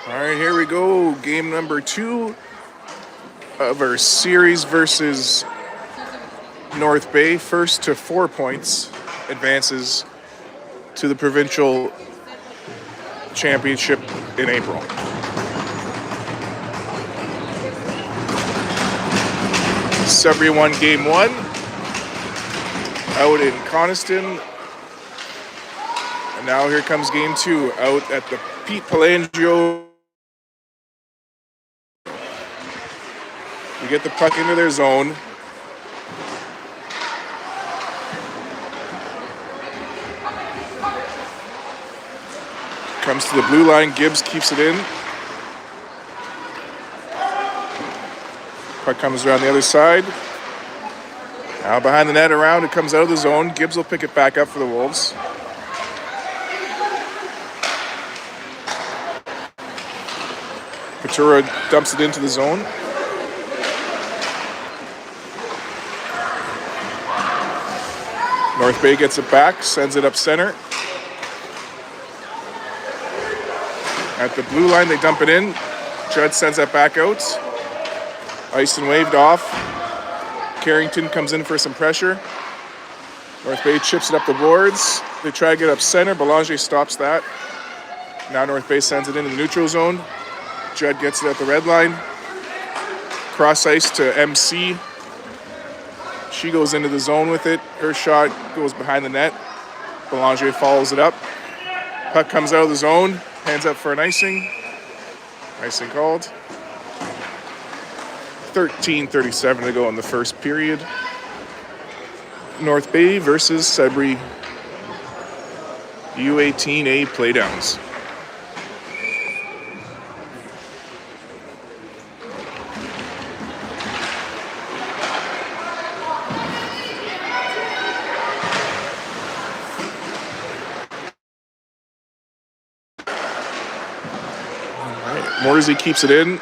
All right, here we go. Game number 2 of our series versus North Bay. First to 4 points advances to the provincial championship in April. Sudbury won game 1 out in Coniston. And now here comes game 2 out at the Pete Palangio. We get the puck into their zone. Comes to the blue line. Gibbs keeps it in. Puck comes around the other side. Now behind the net around, it comes out of the zone. Gibbs will pick it back up for the Wolves. Ventura dumps it into the zone. North Bay gets it back, sends it up center. At the blue line, they dump it in. Judd sends that back out. Iced and waved off. Carrington comes in for some pressure. North Bay chips it up the boards. They try to get up center. Belanger stops that. Now North Bay sends it into the neutral zone. Judd gets it at the red line. Cross ice to MC. She goes into the zone with it. Her shot goes behind the net. Belanger follows it up. Puck comes out of the zone. Hands up for an icing. Icing called. 13:37 to go in the first period. North Bay versus Sudbury U18A Playdowns. Morsey keeps it in.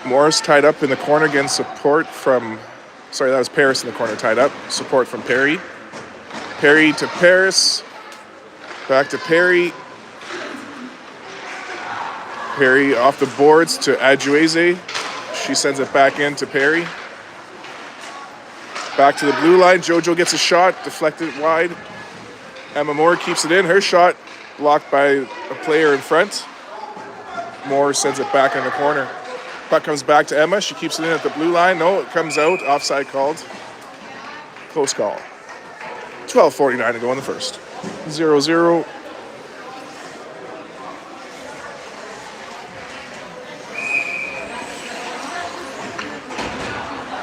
Morris tied up in the corner, getting support from... Sorry, that was Paris in the corner tied up. Support from Perry. Perry to Paris. Back to Perry. Perry off the boards to Adjueze. She sends it back in to Perry. Back to the blue line. Jojo gets a shot, deflected wide. Emma Moore keeps it in. Her shot blocked by a player in front. Moore sends it back in the corner. Puck comes back to Emma. She keeps it in at the blue line. No, it comes out. Offside called. Close call. 12:49 to go in the first. 0-0.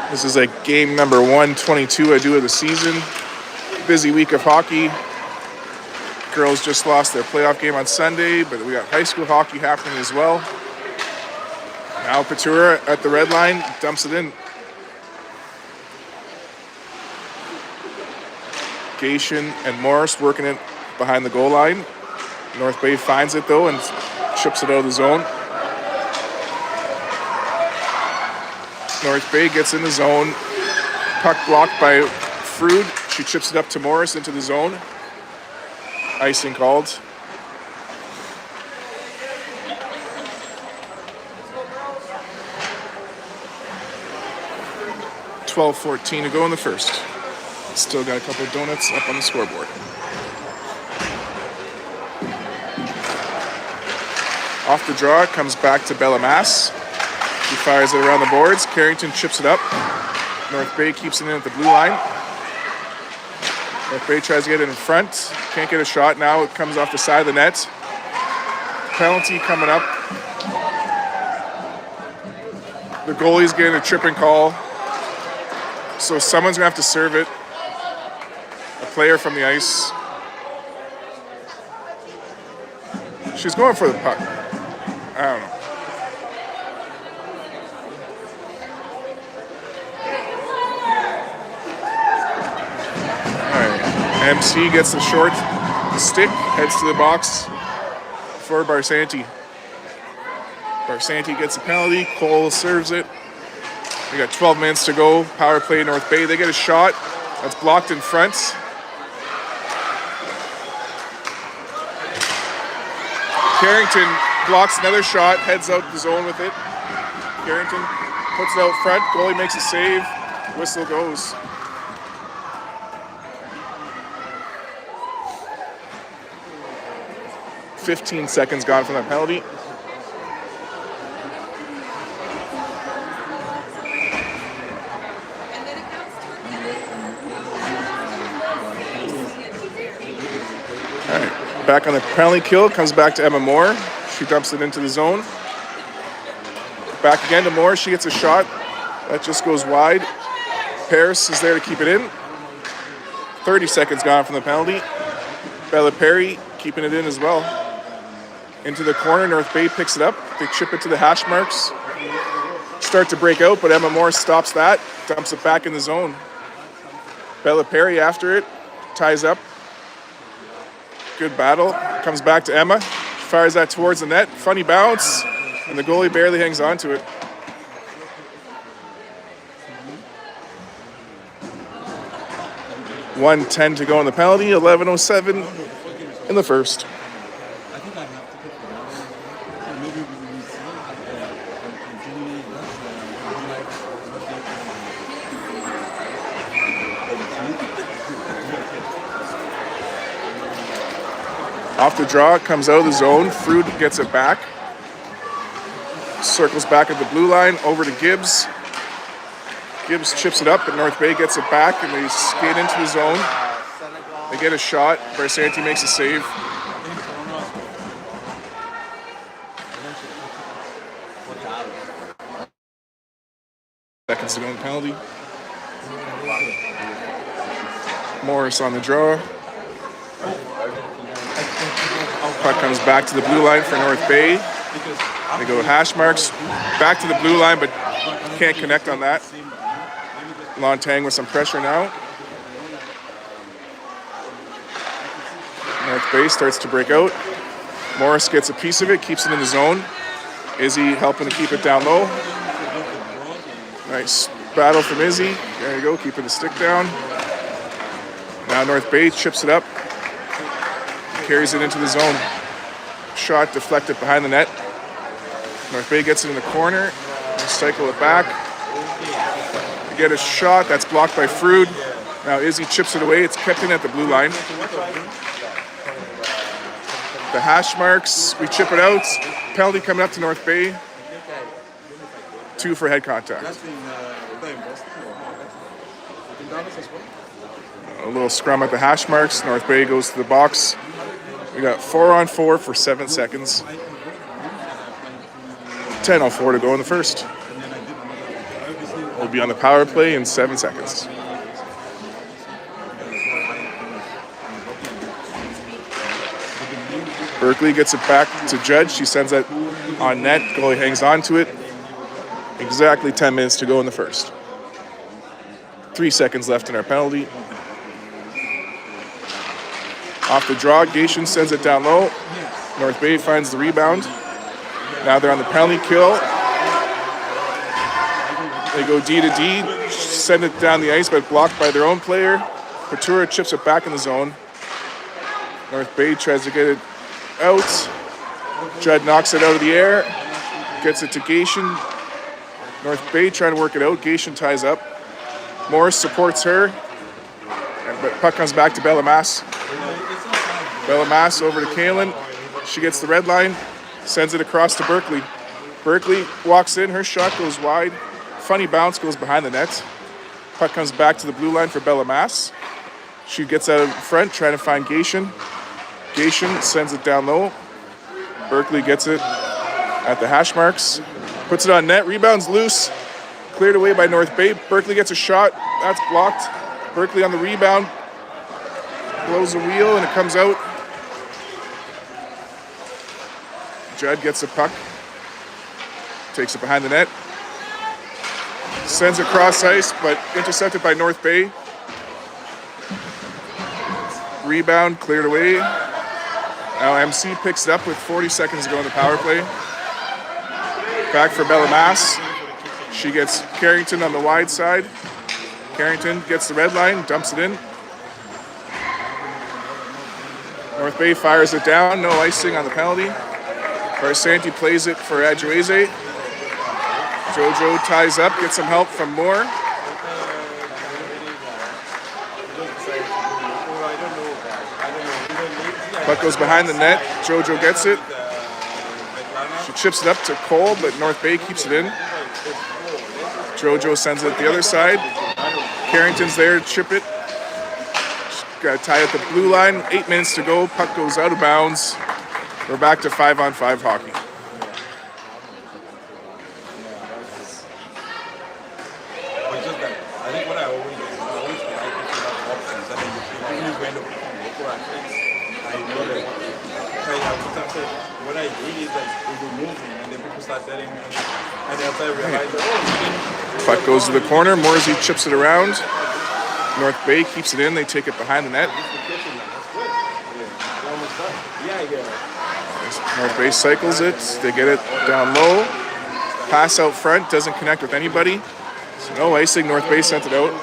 This is like game number 122 I do of the season. Busy week of hockey. Girls just lost their playoff game on Sunday, but we got high school hockey happening as well. Now Patura at the red line, dumps it in. Gation and Morris working it behind the goal line. North Bay finds it though and chips it out of the zone. North Bay gets in the zone. Puck blocked by Frood. She chips it up to Morris into the zone. Icing called. $12:14 to go in the first. Still got a couple of donuts up on the scoreboard. Off the draw, comes back to Bellamas. He fires it around the boards. Carrington chips it up. North Bay keeps it in at the blue line. North Bay tries to get it in front. Can't get a shot now. It comes off the side of the net. Penalty coming up. The goalie's getting a tripping call. So someone's going to have to serve it. A player from the ice. She's going for the puck. I don't know. MC gets the short stick, heads to the box for Barsanti. Barsanti gets a penalty. Cole serves it. We got 12 minutes to go. Power play North Bay. They get a shot. That's blocked in front. Carrington blocks another shot, heads out the zone with it. Carrington puts it out front, goalie makes a save, whistle goes. .15 seconds gone from that penalty. All right, back on the penalty kill, comes back to Emma Moore. She dumps it into the zone. Back again to Moore, she gets a shot. That just goes wide. Paris is there to keep it in. 30 seconds gone from the penalty. Bella Perry keeping it in as well. Into the corner, North Bay picks it up. They chip it to the hash marks. Start to break out, but Emma Moore stops that. Dumps it back in the zone. Bella Perry after it. Ties up. Good battle. Comes back to Emma. Fires that towards the net. Funny bounce. And the goalie barely hangs on to it. .110 to go in the penalty. 11:07 in the first. Off the draw, comes out of the zone. Frood gets it back. Circles back at the blue line, over to Gibbs. Gibbs chips it up, but North Bay gets it back, and they skate into the zone. They get a shot. Barsanti makes a save. Seconds to go in penalty. Morris on the draw. Puck comes back to the blue line for North Bay. They go hash marks, back to the blue line, but can't connect on that. Lontang with some pressure now. North Bay starts to break out. Morris gets a piece of it, keeps it in the zone. Izzy helping to keep it down low. Nice battle from Izzy. There you go, keeping the stick down. Now North Bay chips it up. Carries it into the zone. Shot deflected behind the net. North Bay gets it in the corner. They cycle it back. They get a shot. That's blocked by Frood. Now Izzy chips it away. It's kept in at the blue line. The hash marks. We chip it out. Penalty coming up to North Bay. 2 for head contact. A little scrum at the hash marks. North Bay goes to the box. We got 4-on-4 for 7 seconds. 10:04 to go in the first. We'll be on the power play in 7 seconds. Berkeley gets it back to Judge. She sends that on net. Goalie hangs on to it. Exactly 10 minutes to go in the first. 3 seconds left in our penalty. Off the draw, Gation sends it down low. North Bay finds the rebound. Now they're on the penalty kill. They go D to D, send it down the ice, but blocked by their own player. Patura chips it back in the zone. North Bay tries to get it out. Judd knocks it out of the air, gets it to Gation. North Bay trying to work it out. Gation ties up. Morris supports her, but puck comes back to Bellamas. Bellamas over to Kalen. She gets the red line, sends it across to Berkeley. Berkeley walks in, her shot goes wide. Funny bounce goes behind the net. Puck comes back to the blue line for Bellamas. She gets out in front, trying to find Gation. Gation sends it down low. Berkeley gets it at the hash marks. Puts it on net, rebounds loose. Cleared away by North Bay. Berkeley gets a shot, that's blocked. Berkeley on the rebound. Blows the wheel and it comes out. Judd gets the puck. Takes it behind the net. Sends it cross ice, but intercepted by North Bay. Rebound cleared away. Now MC picks it up with 40 seconds to go in the power play. Back for Bellamas. She gets Carrington on the wide side. Carrington gets the red line, dumps it in. North Bay fires it down, no icing on the penalty. Barsanti plays it for Adjueze. Jojo ties up, gets some help from Moore. Puck goes behind the net. Jojo gets it. She chips it up to Cole, but North Bay keeps it in. Jojo sends it the other side. Carrington's there to chip it. Got to tie at the blue line. 8 minutes to go. Puck goes out of bounds. We're back to 5-on-5 hockey. What I did is that we were moving and then people start telling me, and then after I realized that, Puck goes to the corner. Morsey chips it around. North Bay keeps it in. They take it behind the net. North Bay cycles it. They get it down low. Pass out front. Doesn't connect with anybody. So no icing. North Bay sent it out.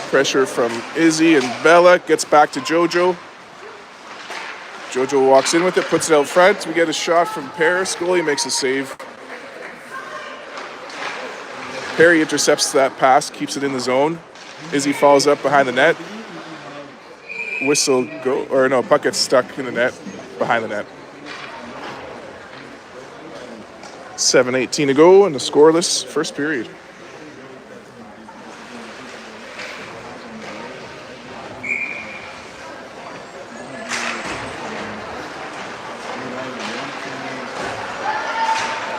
Pressure from Izzy and Bella. Gets back to Jojo. Jojo walks in with it. Puts it out front. We get a shot from Paris. Goalie makes a save. Perry intercepts that pass, keeps it in the zone. Izzy falls up behind the net. Whistle go, or no, puck gets stuck in the net, behind the net. 7:18 to go in the scoreless first period.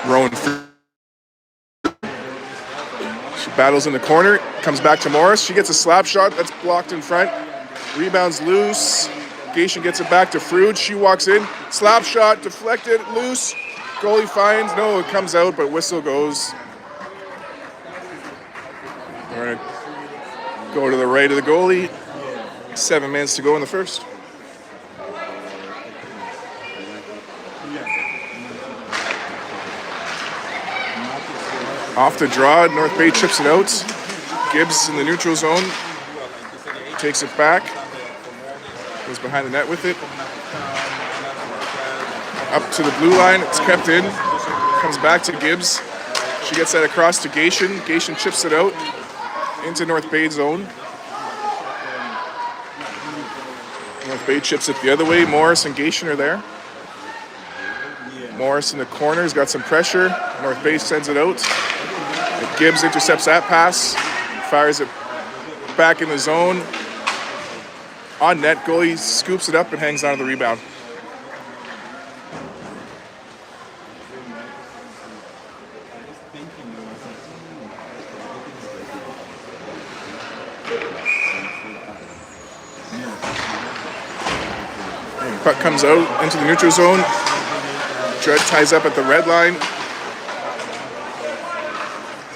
Rowan. She battles in the corner, comes back to Morris. She gets a slap shot that's blocked in front. Rebounds loose. Gation gets it back to Frood. She walks in. Slap shot, deflected, loose. Goalie finds. No, it comes out, but whistle goes. We're going to go to the right of the goalie. 7 minutes to go in the first. Off the draw, North Bay chips it out. Gibbs in the neutral zone. Takes it back. Goes behind the net with it. Up to the blue line. It's kept in. Comes back to Gibbs. She gets that across to Gation. Gation chips it out into North Bay zone. North Bay chips it the other way. Morris and Gation are there. Morris in the corner. He's got some pressure. North Bay sends it out. Gibbs intercepts that pass. Fires it back in the zone. On net, goalie scoops it up and hangs on to the rebound. Puck comes out into the neutral zone. Judd ties up at the red line.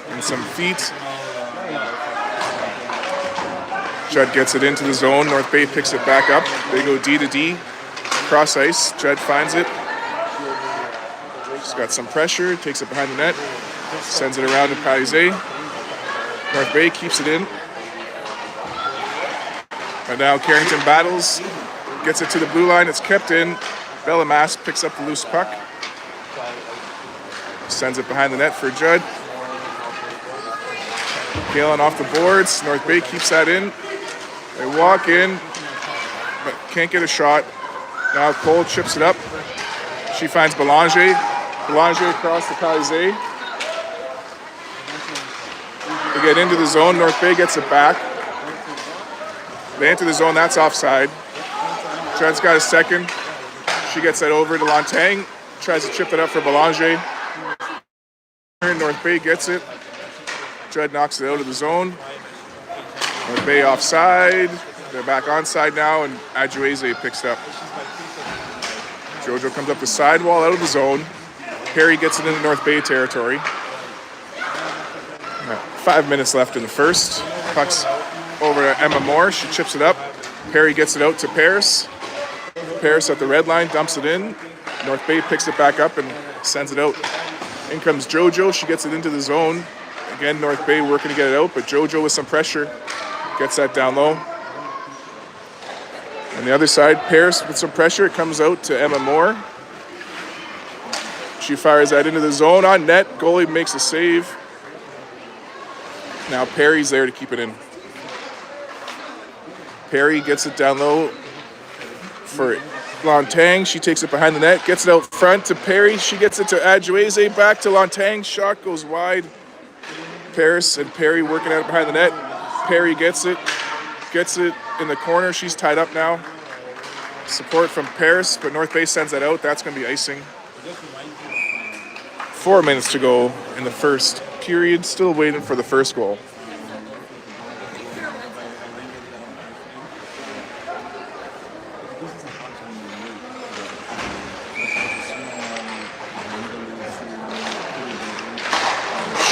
And some feet. Judd gets it into the zone. North Bay picks it back up. They go D to D. Cross ice. Judd finds it. She's got some pressure. Takes it behind the net. Sends it around to Palizé. North Bay keeps it in. And now Carrington battles. Gets it to the blue line. It's kept in. Bellamas picks up the loose puck. Sends it behind the net for Judd. Galen off the boards. North Bay keeps that in. They walk in, but can't get a shot. Now Cole chips it up. She finds Belanger. Belanger across the Palizé. They get into the zone. North Bay gets it back. They enter the zone. That's offside. Judd's got a second. She gets that over to Lontang. Tries to chip it up for Belanger. North Bay gets it. Judd knocks it out of the zone. North Bay offside. They're back onside now, and Adjueze picks it up. Jojo comes up the sidewall out of the zone. Perry gets it into North Bay territory. 5 minutes left in the first. Puck's over to Emma Moore. She chips it up. Perry gets it out to Paris. Paris at the red line, dumps it in. North Bay picks it back up and sends it out. In comes Jojo. She gets it into the zone. Again, North Bay working to get it out, but Jojo with some pressure gets that down low. And On the other side, Paris with some pressure. It comes out to Emma Moore. She fires that into the zone on net. Goalie makes a save. Now Perry's there to keep it in. Perry gets it down low for Lontang. She takes it behind the net, gets it out front to Perry. She gets it to Adjueze, back to Lontang. Shot goes wide. Paris and Perry working out behind the net. Perry gets it in the corner. She's tied up now. Support from Paris, but North Bay sends that out. That's going to be icing. 4 minutes to go in the first period. Still waiting for the first goal.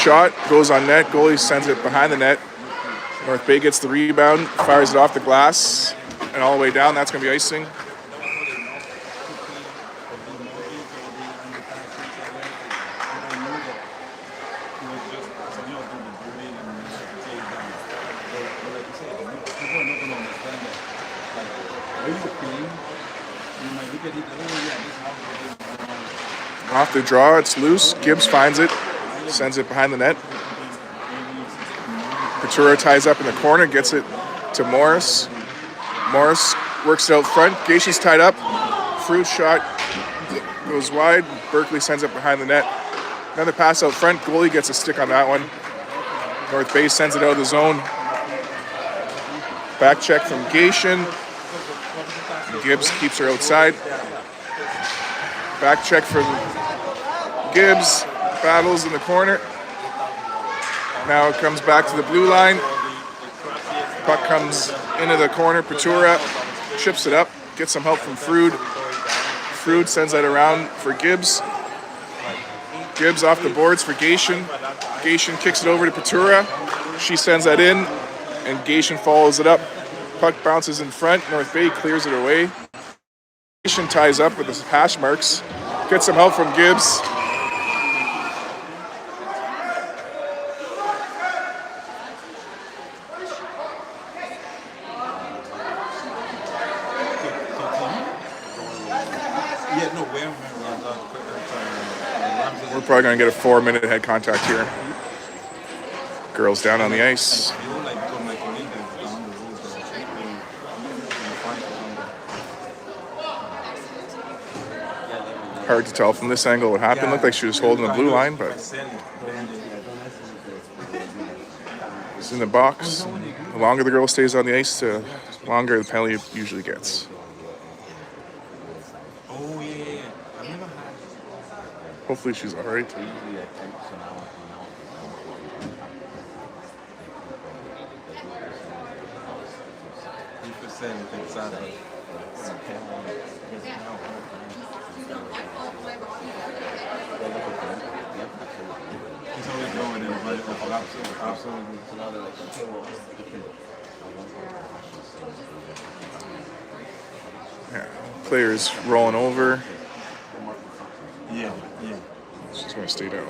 Shot goes on net. Goalie sends it behind the net. North Bay gets the rebound, fires it off the glass, and all the way down. That's going to be icing. Off the draw, it's loose. Gibbs finds it, sends it behind the net. Patura ties up in the corner, gets it to Morris. Morris works it out front. Gaethje's tied up. Fruit shot goes wide. Berkeley sends it behind the net. Another pass out front. Goalie gets a stick on that one. North Bay sends it out of the zone. Back check from Gaethje. Gibbs keeps her outside. Back check from Gibbs. Battles in the corner. Now it comes back to the blue line. Puck comes into the corner. Patura chips it up. Gets some help from Frood. Frood sends that around for Gibbs. Gibbs off the boards for Gaethje. Gaethje kicks it over to Patura. She sends that in, and Gaethje follows it up. Puck bounces in front. North Bay clears it away. Gaethje ties up with his hash marks. Gets some help from Gibbs. We're probably going to get a 4-minute head contact here. Girls down on the ice. Hard to tell from this angle what happened. Looked like she was holding the blue line, but it's in the box. The longer the girl stays on the ice, the longer the penalty usually gets. Hopefully she's all right. Yeah, players rolling over. Yeah. She's going to stay down.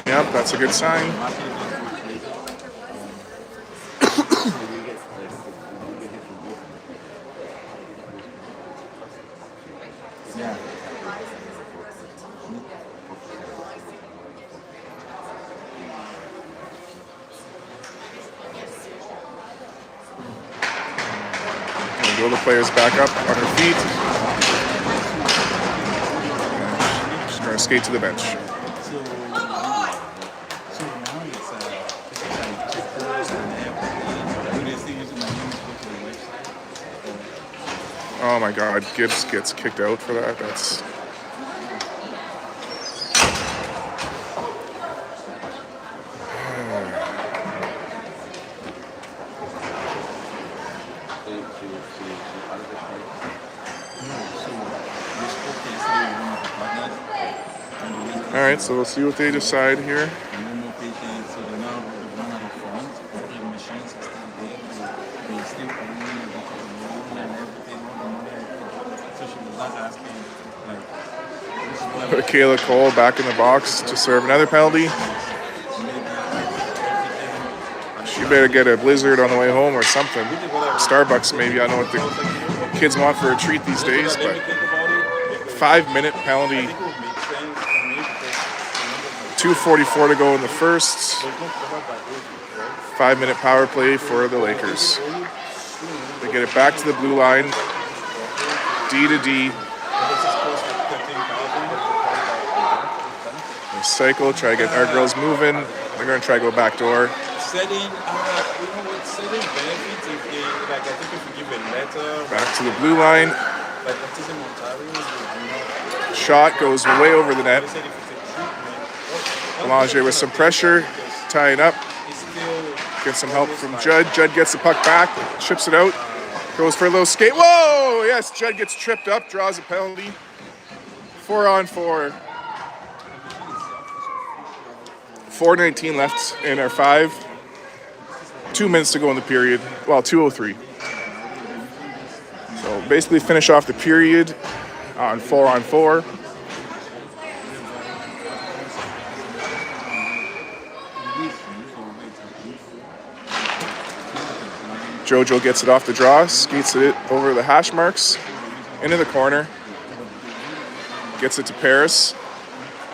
Yep, that's a good sign. All the players back up on her feet. And she's going to skate to the bench. Oh my God, Gibbs gets kicked out for that. That's... All right, so we'll see what they decide here. asking, like, Michaela Cole back in the box to serve another penalty. She better get a blizzard on the way home or something. Starbucks maybe. I don't know what the kids want for a treat these days, but 5-minute penalty. 2:44 to go in the first. 5-minute power play for the Lakers. They get it back to the blue line. D to D. They cycle, try to get our girls moving. They're going to try to go back door. Setting, setting benefits if they, like, I think if you give a letter. Back to the blue line. Like, autism Ontario. Shot goes way over the net. They said if it's a treatment. Belanger with some pressure, tying up. Gets some help from Judd. Judd gets the puck back, chips it out, goes for a little skate. Whoa! Yes, Judd gets tripped up, draws a penalty. 4-on-4. 4:19 left in our 5. 2 minutes to go in the period. Well, 2:03. So basically finish off the period on 4-on-4. Jojo gets it off the draw, skates it over the hash marks, into the corner. Gets it to Paris.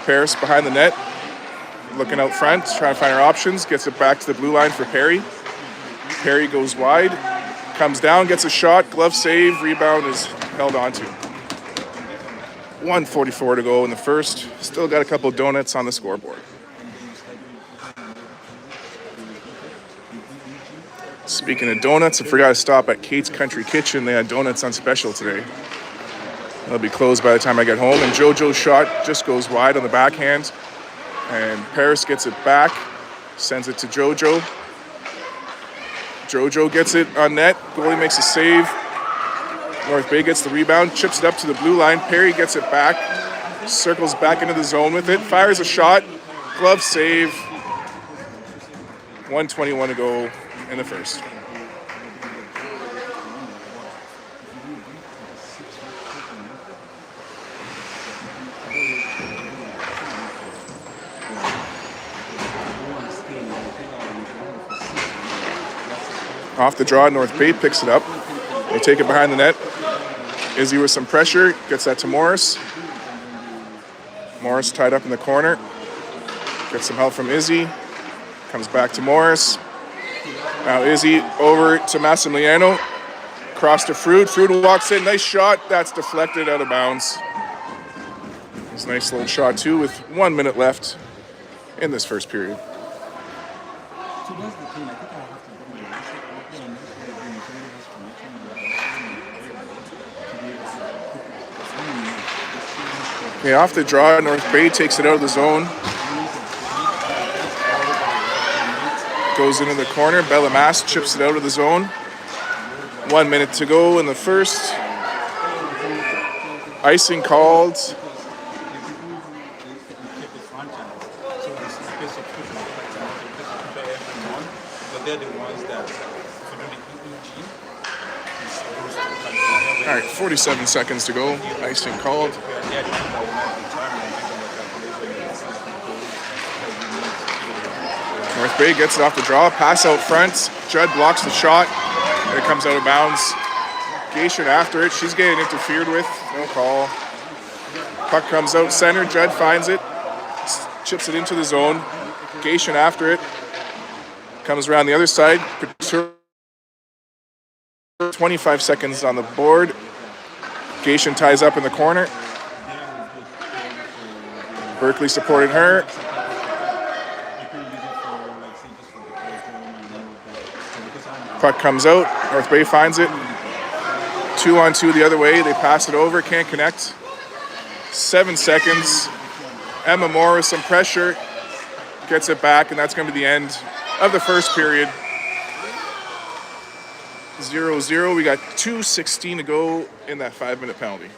Paris behind the net, looking out front, trying to find her options. Gets it back to the blue line for Perry. Perry goes wide, comes down, gets a shot, glove save, rebound is held onto. 1:44 to go in the first. Still got a couple donuts on the scoreboard. Speaking of donuts, I forgot to stop at Kate's Country Kitchen. They had donuts on special today. They'll be closed by the time I get home. And JoJo's shot just goes wide on the backhand. And Paris gets it back, sends it to JoJo. JoJo gets it on net. Goalie makes a save. North Bay gets the rebound, chips it up to the blue line. Perry gets it back, circles back into the zone with it, fires a shot, glove save. 1:21 to go in the first. Off the draw, North Bay picks it up. They take it behind the net. Izzy with some pressure, gets that to Morris. Morris tied up in the corner. Gets some help from Izzy. Comes back to Morris. Now Izzy over to Massimiliano. Cross to Fruit. Fruit walks in. Nice shot. That's deflected out of bounds. It's a nice little shot too with 1 minute left in this first period. Okay, off the draw, North Bay takes it out of the zone. Goes into the corner. Bellamas chips it out of the zone. 1 minute to go in the first. Icing called. All right, 47 seconds to go. Icing called. North Bay gets it off the draw. Pass out front. Judd blocks the shot. And it comes out of bounds. Gation after it. She's getting interfered with. No call. Puck comes out center. Judd finds it. Chips it into the zone. Gation after it. Comes around the other side. 25 seconds on the board. Gation ties up in the corner. Berkeley supported her. Puck comes out. North Bay finds it. 2-on-2 the other way. They pass it over. Can't connect. 7 seconds. Emma Moore with some pressure. Gets it back, and that's going to be the end of the first period. 0-0. We got 2:16 to go in that 5-minute penalty.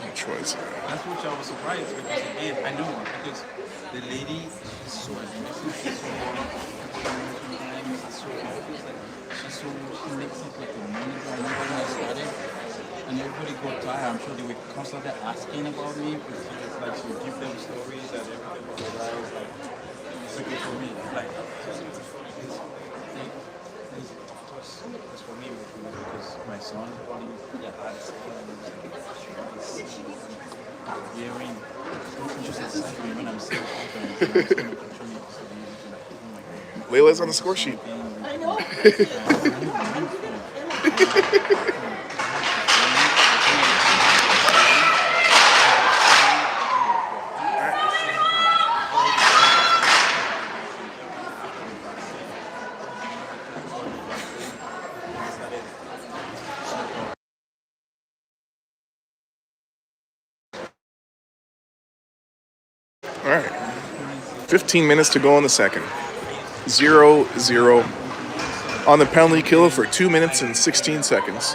Which was... That's what I was surprised because again, I know because the lady is so aggressive. so obvious. Like she makes it like a minute. I remember when I started, and everybody got tired. I'm sure they were constantly asking about me because It's like she give them stories and everything for the guys. Like it's okay for me. Like it's for me because my son he had hearing just excites me when I'm seeing content. Layla's on the score sheet. I know. All right. 15 minutes to go in the second. 0-0 on the penalty kill for 2 minutes and 16 seconds.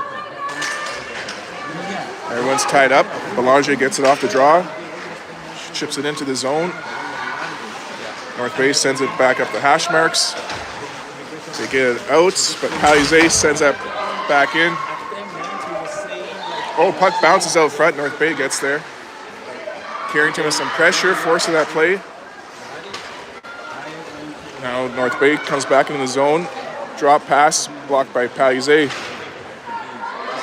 Everyone's tied up. Belanger gets it off the draw. Chips it into the zone. North Bay sends it back up the hash marks. They get it out, but Palizé sends that back in. Oh, puck bounces out front. North Bay gets there. Carrington with some pressure, forcing that play. Now North Bay comes back into the zone. Drop pass, blocked by Palizé.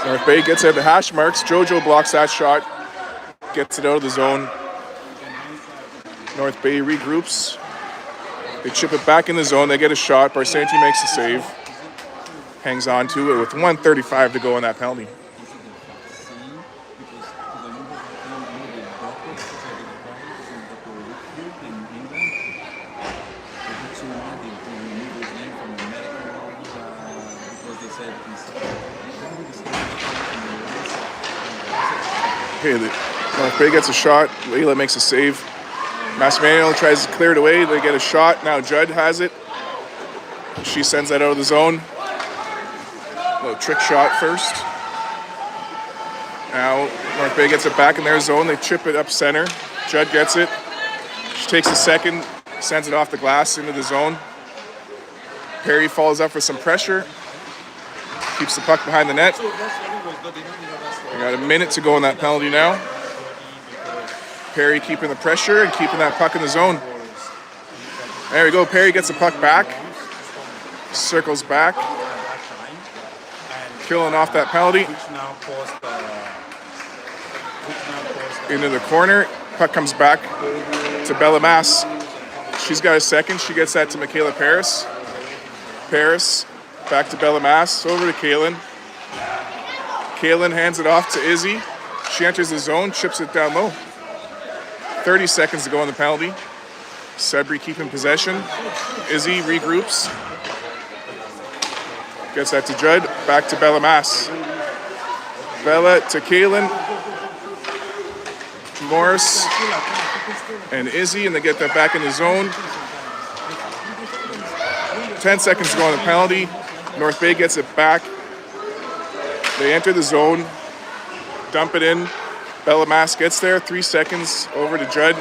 North Bay gets at the hash marks. Jojo blocks that shot. Gets it out of the zone. North Bay regroups. They chip it back in the zone. They get a shot. Barsanti makes the save. Hangs on to it with 1:35 to go on that penalty. Okay, North Bay gets a shot. Layla makes a save. Massimiliano tries to clear it away. They get a shot. Now Judd has it. She sends that out of the zone. A little trick shot first. Now North Bay gets it back in their zone. They chip it up center. Judd gets it. She takes a second, sends it off the glass into the zone. Perry follows up with some pressure. Keeps the puck behind the net. We got a minute to go in that penalty now. Perry keeping the pressure and keeping that puck in the zone. There we go. Perry gets the puck back. Circles back. Killing off that penalty. Into the corner. Puck comes back to Bellemas. She's got a second. She gets that to Michaela Paris. Paris back to Bellemas. Over to Kaylin. Kaylin hands it off to Izzy. She enters the zone, chips it down low. 30 seconds to go on the penalty. Sudbury keeping possession. Izzy regroups. Gets that to Judd. Back to Bellemas. Bella to Kaylin. Morris and Izzy, and they get that back in the zone. 10 seconds to go on the penalty. North Bay gets it back. They enter the zone, dump it in. Bellemas gets there, 3 seconds, over to Judd.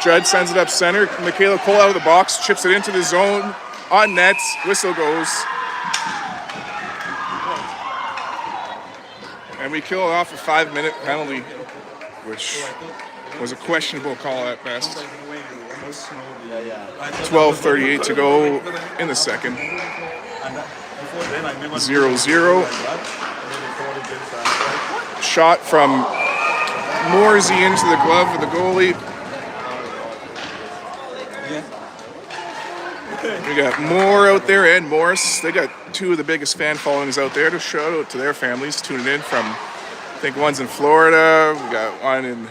Judd sends it up center. Michaela Cole out of the box, chips it into the zone, on net, whistle goes. And we kill off a 5-minute penalty, which was a questionable call at best. 12:38 to go in the second. 0-0. Shot from Morsey into the glove of the goalie. We got Moore out there and Morris. They got two of the biggest fan followings out there. To shout out to their families tuning in from, I think one's in Florida. We got one in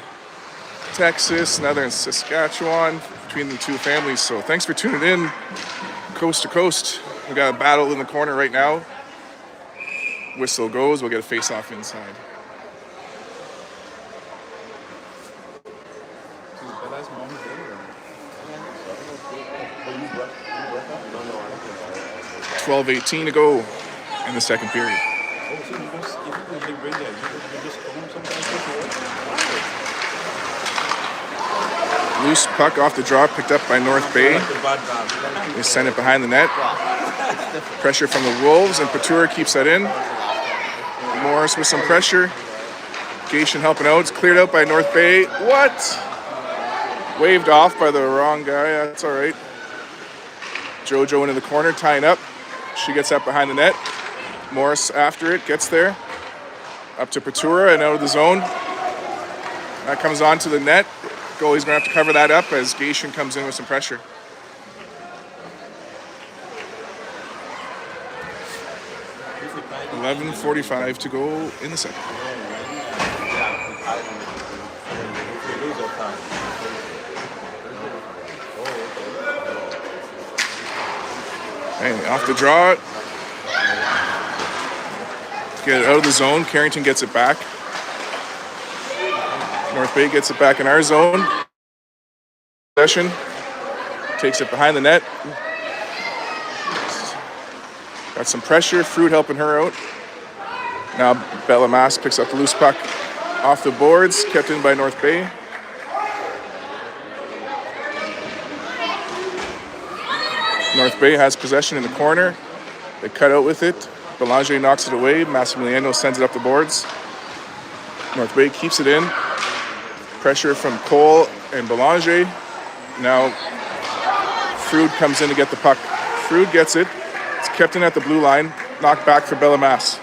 Texas, another in Saskatchewan, between the two families. So thanks for tuning in, coast to coast. We got a battle in the corner right now. Whistle goes, we'll get a face-off inside. $12:18 to go in the second period. Loose puck off the draw, picked up by North Bay. The bad guy. They send it behind the net. Pressure from the Wolves, and Patura keeps that in. Morris with some pressure. Gation helping out. It's cleared out by North Bay. What? Waved off by the wrong guy. That's all right. Jojo into the corner, tying up. She gets up behind the net. Morris after it, gets there. Up to Patura and out of the zone. That comes onto the net. Goalie's going to have to cover that up as Gation comes in with some pressure. .11:45 to go in the second. Hey, off the draw. Get it out of the zone. Carrington gets it back. North Bay gets it back in our zone. Possession. Takes it behind the net. Got some pressure. Fruit helping her out. Now Bellamas picks up the loose puck off the boards. Kept in by North Bay. North Bay has possession in the corner. They cut out with it. Belanger knocks it away. Massimiliano sends it up the boards. North Bay keeps it in. Pressure from Cole and Belanger. Now Frood comes in to get the puck. Frood gets it. It's kept in at the blue line. Knocked back for Bellamas.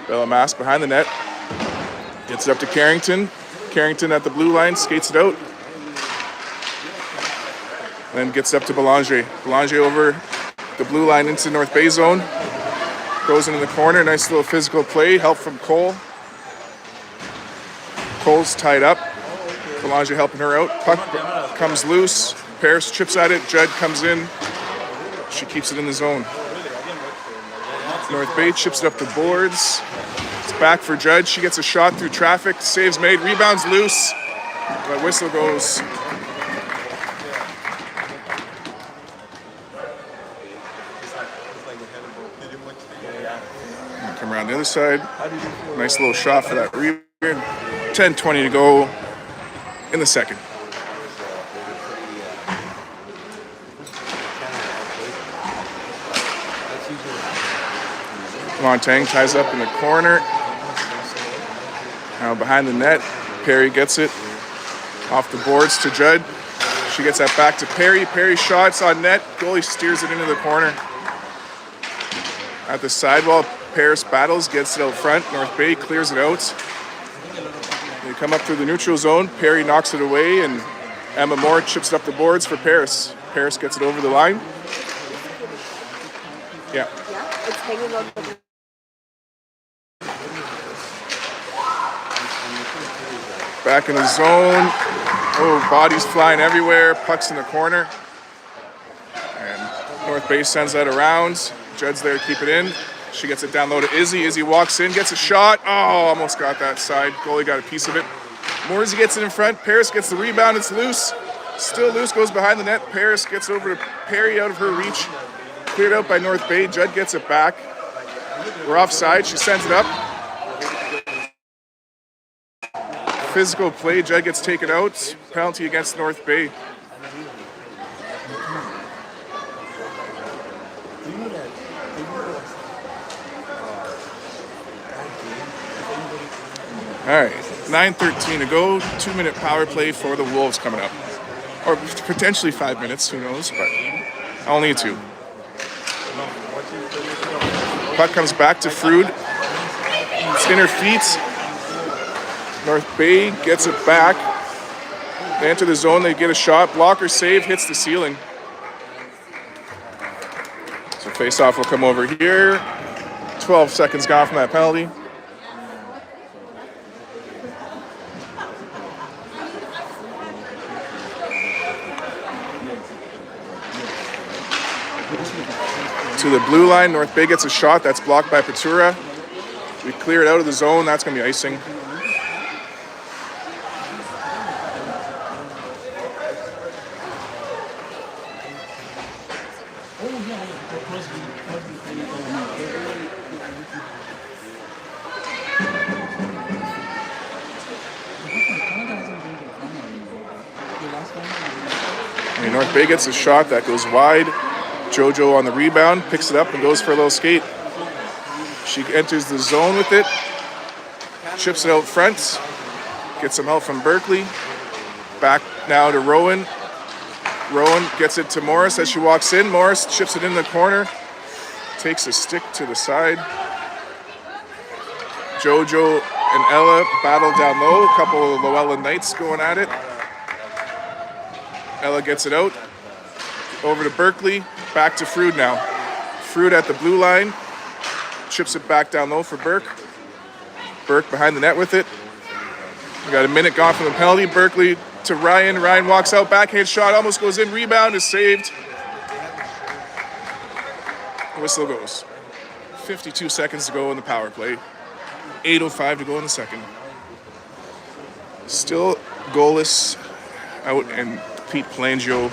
Bellamas behind the net. Gets it up to Carrington. Carrington at the blue line. Skates it out. Then gets up to Belanger. Belanger over the blue line into North Bay zone. Goes into the corner. Nice little physical play. Help from Cole. Cole's tied up. Belanger helping her out. Puck comes loose. Paris chips at it. Judd comes in. She keeps it in the zone. North Bay chips it up the boards. It's back for Judd. She gets a shot through traffic. Saves made. Rebounds loose. But whistle goes. Come around the other side. Nice little shot for that rebound. 10:20 to go in the second. Montang ties up in the corner. Now behind the net. Perry gets it off the boards to Judd. She gets that back to Perry. Perry shots on net. Goalie steers it into the corner. At the sidewall, Paris battles, gets it out front. North Bay clears it out. They come up through the neutral zone. Perry knocks it away, and Emma Moore chips it up the boards for Paris. Paris gets it over the line. Yeah. Yeah, it's hanging on the... Back in the zone. Oh, bodies flying everywhere. Puck's in the corner. And North Bay sends that around. Judd's there to keep it in. She gets it down low to Izzy. Izzy walks in, gets a shot. Oh, almost got that side. Goalie got a piece of it. Morsey gets it in front. Paris gets the rebound. It's loose. Still loose, goes behind the net. Paris gets over to Perry out of her reach. Cleared out by North Bay. Judd gets it back. We're offside. She sends it up. Physical play. Judd gets taken out. Penalty against North Bay. All right, 9:13 to go. 2-minute power play for the Wolves coming up. Or potentially 5 minutes, who knows, but only 2. Puck comes back to Frood. It's in her feet. North Bay gets it back. They enter the zone, they get a shot. Blocker save, hits the ceiling. So face-off will come over here. 12 seconds gone from that penalty. To the blue line, North Bay gets a shot. That's blocked by Patura. We clear it out of the zone. That's going to be icing. North Bay gets a shot that goes wide. JoJo on the rebound, picks it up and goes for a little skate. She enters the zone with it, chips it out front, gets some help from Berkeley. Back now to Rowan. Rowan gets it to Morris as she walks in. Morris chips it in the corner, takes a stick to the side. JoJo and Ella battle down low. A couple of Llewellyn Knights going at it. Ella gets it out. Over to Berkeley. Back to Frood now. Frood at the blue line. Chips it back down low for Burke. Burke behind the net with it. We got a minute gone from the penalty. Berkeley to Ryan. Ryan walks out. Backhand shot almost goes in. Rebound is saved. Whistle goes. 52 seconds to go in the power play. 8:05 to go in the second. Still goalless out and Pete Pelangio.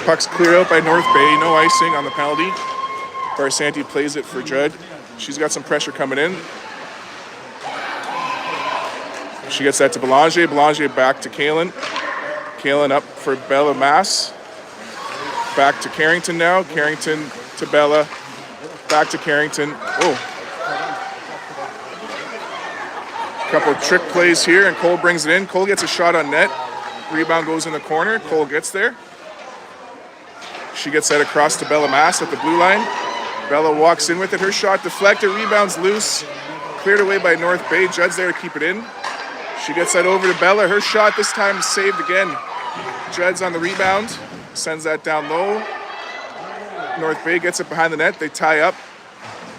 Puck's cleared out by North Bay. No icing on the penalty. Barsanti plays it for Judd. She's got some pressure coming in. She gets that to Belanger. Belanger back to Kalen. Kalen up for Bella Mass. Back to Carrington now. Carrington to Bella. Back to Carrington. Oh. Couple of trick plays here, and Cole brings it in. Cole gets a shot on net. Rebound goes in the corner. Cole gets there. She gets that across to Bella Mass at the blue line. Bella walks in with it. Her shot deflected. Rebounds loose. Cleared away by North Bay. Judd's there to keep it in. She gets that over to Bella. Her shot this time is saved again. Judd's on the rebound. Sends that down low. North Bay gets it behind the net. They tie up.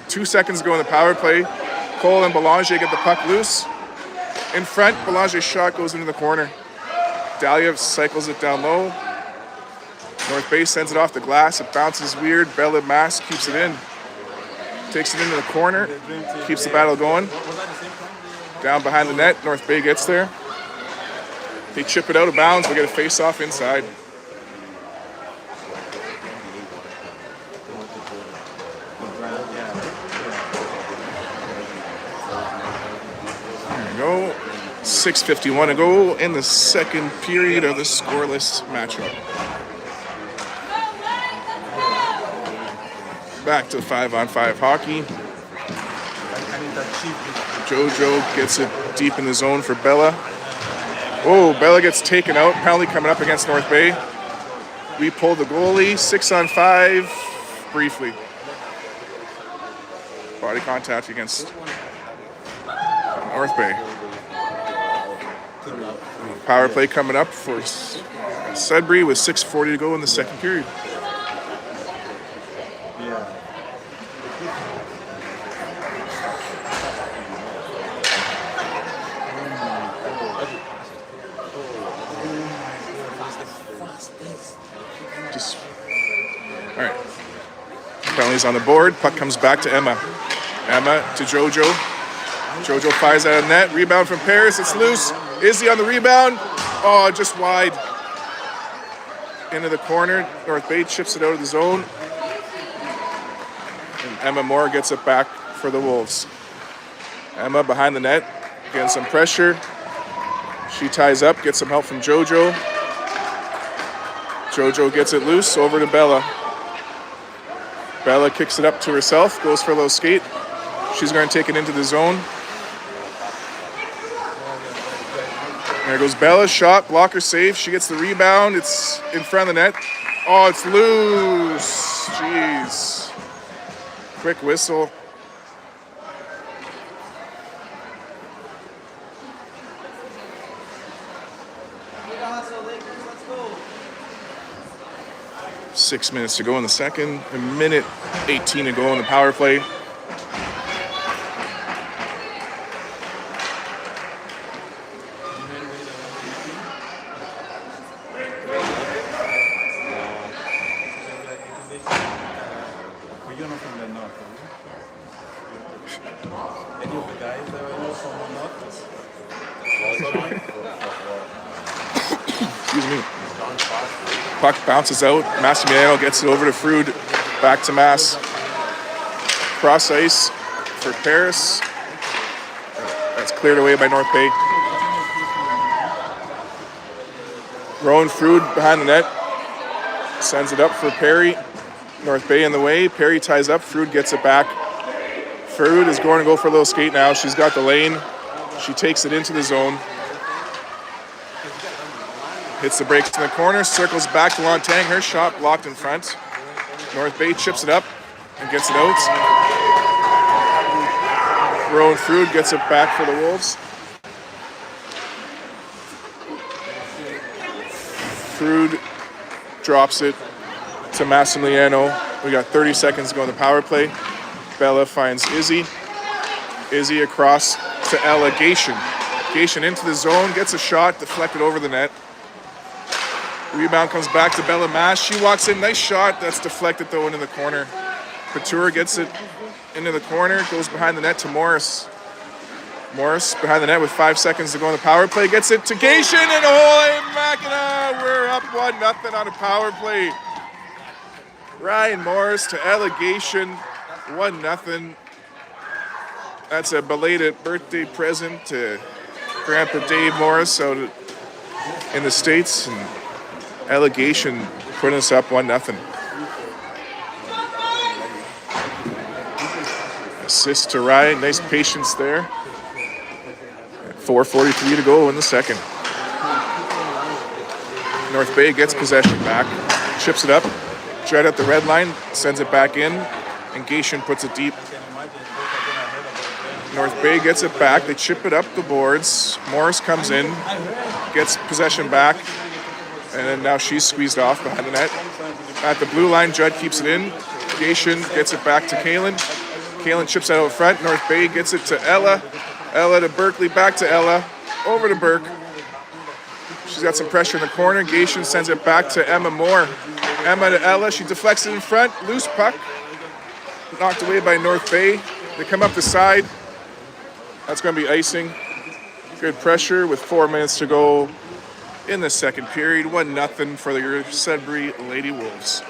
2 seconds to go in the power play. Cole and Belanger get the puck loose. In front, Belanger's shot goes into the corner. Dahlia cycles it down low. North Bay sends it off the glass. It bounces weird. Bella Mass keeps it in. Takes it into the corner. Keeps the battle going. Down behind the net. North Bay gets there. They chip it out of bounds. We get a face-off inside. There we go. 6:51 to go in the second period of the scoreless matchup. Back to 5-on-5 hockey. JoJo gets it deep in the zone for Bella. Oh, Bella gets taken out. Penalty coming up against North Bay. We pulled the goalie. 6-on-5 briefly. Body contact against North Bay. Power play coming up for Sudbury with 6:40 to go in the second period. All right. Penalties on the board. Puck comes back to Emma. Emma to JoJo. JoJo fires out of net. Rebound from Paris. It's loose. Izzy on the rebound. Oh, just wide. Into the corner. North Bay chips it out of the zone. And Emma Moore gets it back for the Wolves. Emma behind the net. Getting some pressure. She ties up. Gets some help from JoJo. JoJo gets it loose over to Bella. Bella kicks it up to herself, goes for a little skate. She's going to take it into the zone. There goes Bella, shot, blocker save. She gets the rebound. It's in front of the net. Oh, it's loose. Jeez. Quick whistle. Six minutes to go in the second. A minute 18 to go in the power play. Excuse me. Puck bounces out. Massimiliano gets it over to Frood. Back to Mass. Cross ice for Paris. That's cleared away by North Bay. Rowan Frood behind the net. Sends it up for Perry. North Bay in the way. Perry ties up. Frood gets it back. Frood is going to go for a little skate now. She's got the lane. She takes it into the zone. Hits the brakes in the corner. Circles back to Lontang. Her shot blocked in front. North Bay chips it up and gets it out. Rowan Frood gets it back for the Wolves. Frood drops it to Massimiliano. We got 30 seconds to go in the power play. Bella finds Izzy. Izzy across to Ella Gation. Gation into the zone, gets a shot, deflected over the net. Rebound comes back to Bella Mash. She walks in, nice shot. That's deflected though into the corner. Couture gets it into the corner, goes behind the net to Morris. Morris behind the net with 5 seconds to go in the power play. Gets it to Gation and holy Mackinac. We're up 1-0 on a power play. Ryan Morris to allegation, 1-0. That's a belated birthday present to Grandpa Dave Morris out in the States. And allegation putting us up 1-0. Assist to Ryan, nice patience there. 4:43 to go in the second. North Bay gets possession back, chips it up, right at the red line, sends it back in, and Gation puts it deep. North Bay gets it back, they chip it up the boards. Morris comes in, gets possession back, and then now she's squeezed off behind the net. At the blue line, Judd keeps it in. Gation gets it back to Kaylin. Kaylin chips it out front. North Bay gets it to Ella. Ella to Berkeley, back to Ella, over to Burke. She's got some pressure in the corner. Gation sends it back to Emma Moore. Emma to Ella, she deflects it in front. Loose puck, knocked away by North Bay. They come up the side. That's going to be icing. Good pressure with 4 minutes to go in the second period. 1-0 for the Sudbury Lady Wolves.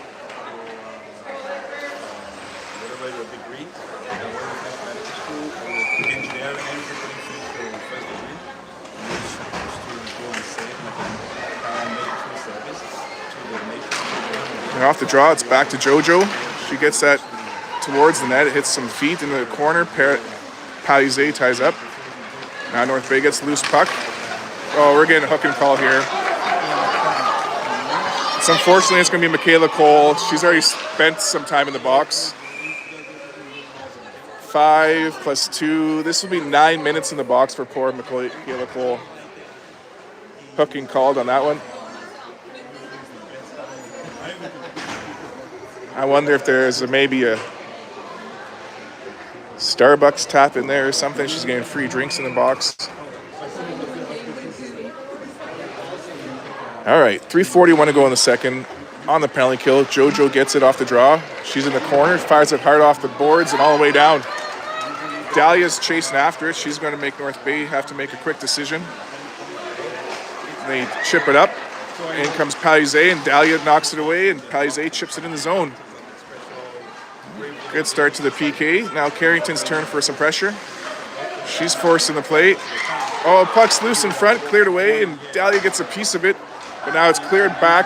And off the draw, it's back to JoJo. She gets that towards the net. It hits some feet in the corner. Palizé ties up. Now North Bay gets loose puck. Oh, we're getting a hook and call here. So unfortunately, it's going to be Michaela Cole. She's already spent some time in the box. 5 + 2. This will be 9 minutes in the box for poor Michaela Cole. Hooking called on that one. I wonder if there's maybe a Starbucks tap in there or something. She's getting free drinks in the box. All right, 3:41 to go in the second. On the penalty kill, JoJo gets it off the draw. She's in the corner, fires it hard off the boards and all the way down. Dahlia's chasing after it. She's going to make North Bay have to make a quick decision. They chip it up. In comes Palizé, and Dahlia knocks it away, and Palizé chips it in the zone. Good start to the PK. Now Carrington's turn for some pressure. She's forcing the play. Oh, puck's loose in front, cleared away, and Dahlia gets a piece of it. But now it's cleared back,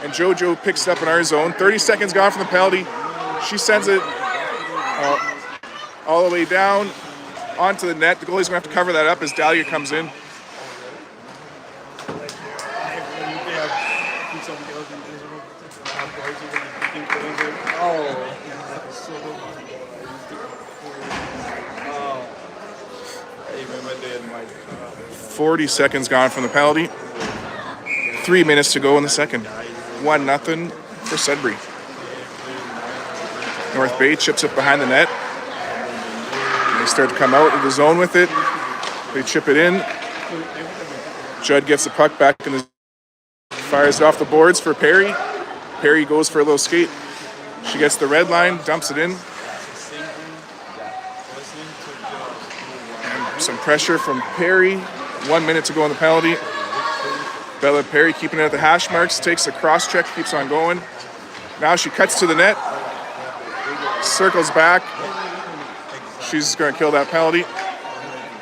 and JoJo picks it up in our zone. 30 seconds gone from the penalty. She sends it all the way down onto the net. The goalie's going to have to cover that up as Dahlia comes in. Oh. 40 seconds gone from the penalty. 3 minutes to go in the second. 1-0 for Sudbury. North Bay chips it behind the net. They start to come out of the zone with it. They chip it in. Judd gets the puck back in the fires it off the boards for Perry. Perry goes for a little skate. She gets the red line, dumps it in. And some pressure from Perry. 1 minute to go on the penalty. Bella Perry keeping it at the hash marks, takes a cross check, keeps on going. Now she cuts to the net, circles back. She's going to kill that penalty.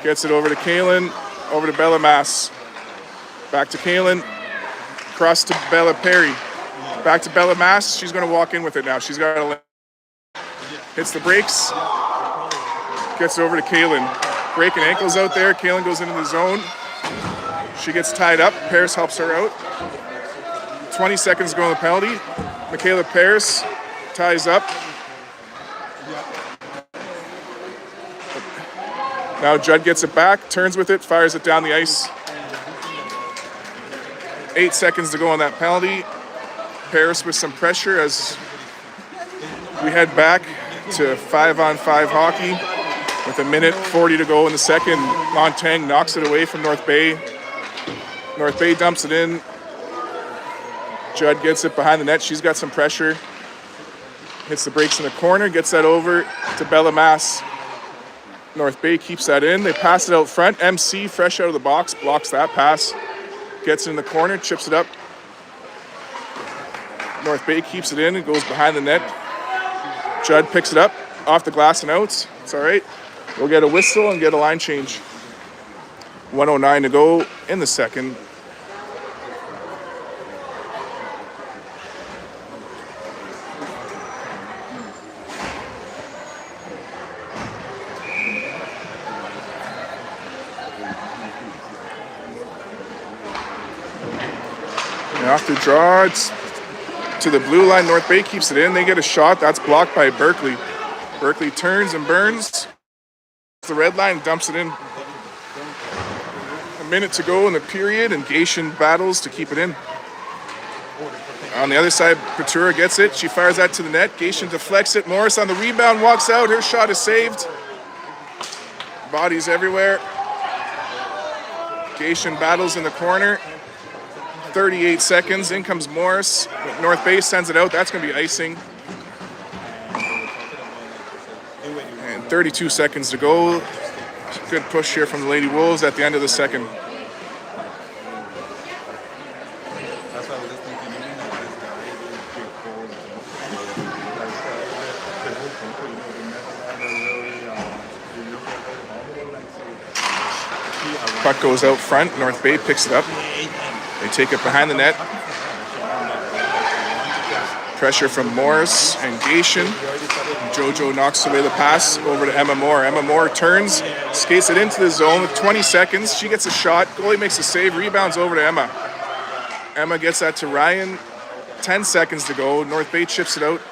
Gets it over to Kaylin, over to Bella Mass. Back to Kaylin, cross to Bella Perry. Back to Bella Mass. She's going to walk in with it now. She's got to hits the brakes. Gets over to Kaylin. Breaking ankles out there. Kaylin goes into the zone. She gets tied up. Paris helps her out. 20 seconds to go on the penalty. Michaela Paris ties up. Now Judd gets it back, turns with it, fires it down the ice. 8 seconds to go on that penalty. Paris with some pressure as we head back to 5-on-5 hockey with 1:40 to go in the second. Montang knocks it away from North Bay. North Bay dumps it in. Judd gets it behind the net. She's got some pressure. Hits the brakes in the corner, gets that over to Bella Mass. North Bay keeps that in. They pass it out front. MC, fresh out of the box, blocks that pass. Gets it in the corner, chips it up. North Bay keeps it in. It goes behind the net. Judd picks it up off the glass and out. It's all right. We'll get a whistle and get a line change. 1:09 to go in the second. Off the draw, it's to the blue line. North Bay keeps it in. They get a shot. That's blocked by Berkeley. Berkeley turns and burns. The red line, dumps it in. 1 minute to go in the period, and Gation battles to keep it in. On the other side, Patura gets it. She fires that to the net. Gation deflects it. Morris on the rebound, walks out. Her shot is saved. Bodies everywhere. Gation battles in the corner. 38 seconds. In comes Morris. North Bay sends it out. That's going to be icing. And 32 seconds to go. Good push here from the Lady Wolves at the end of the second. That's why I was just thinking, Puck goes out front. North Bay picks it up. They take it behind the net. Pressure from Morris and Gation. Jojo knocks away the pass over to Emma Moore. Emma Moore turns, skates it into the zone with 20 seconds. She gets a shot. Goalie makes a save. Rebounds over to Emma. Emma gets that to Ryan. 10 seconds to go. North Bay chips it out.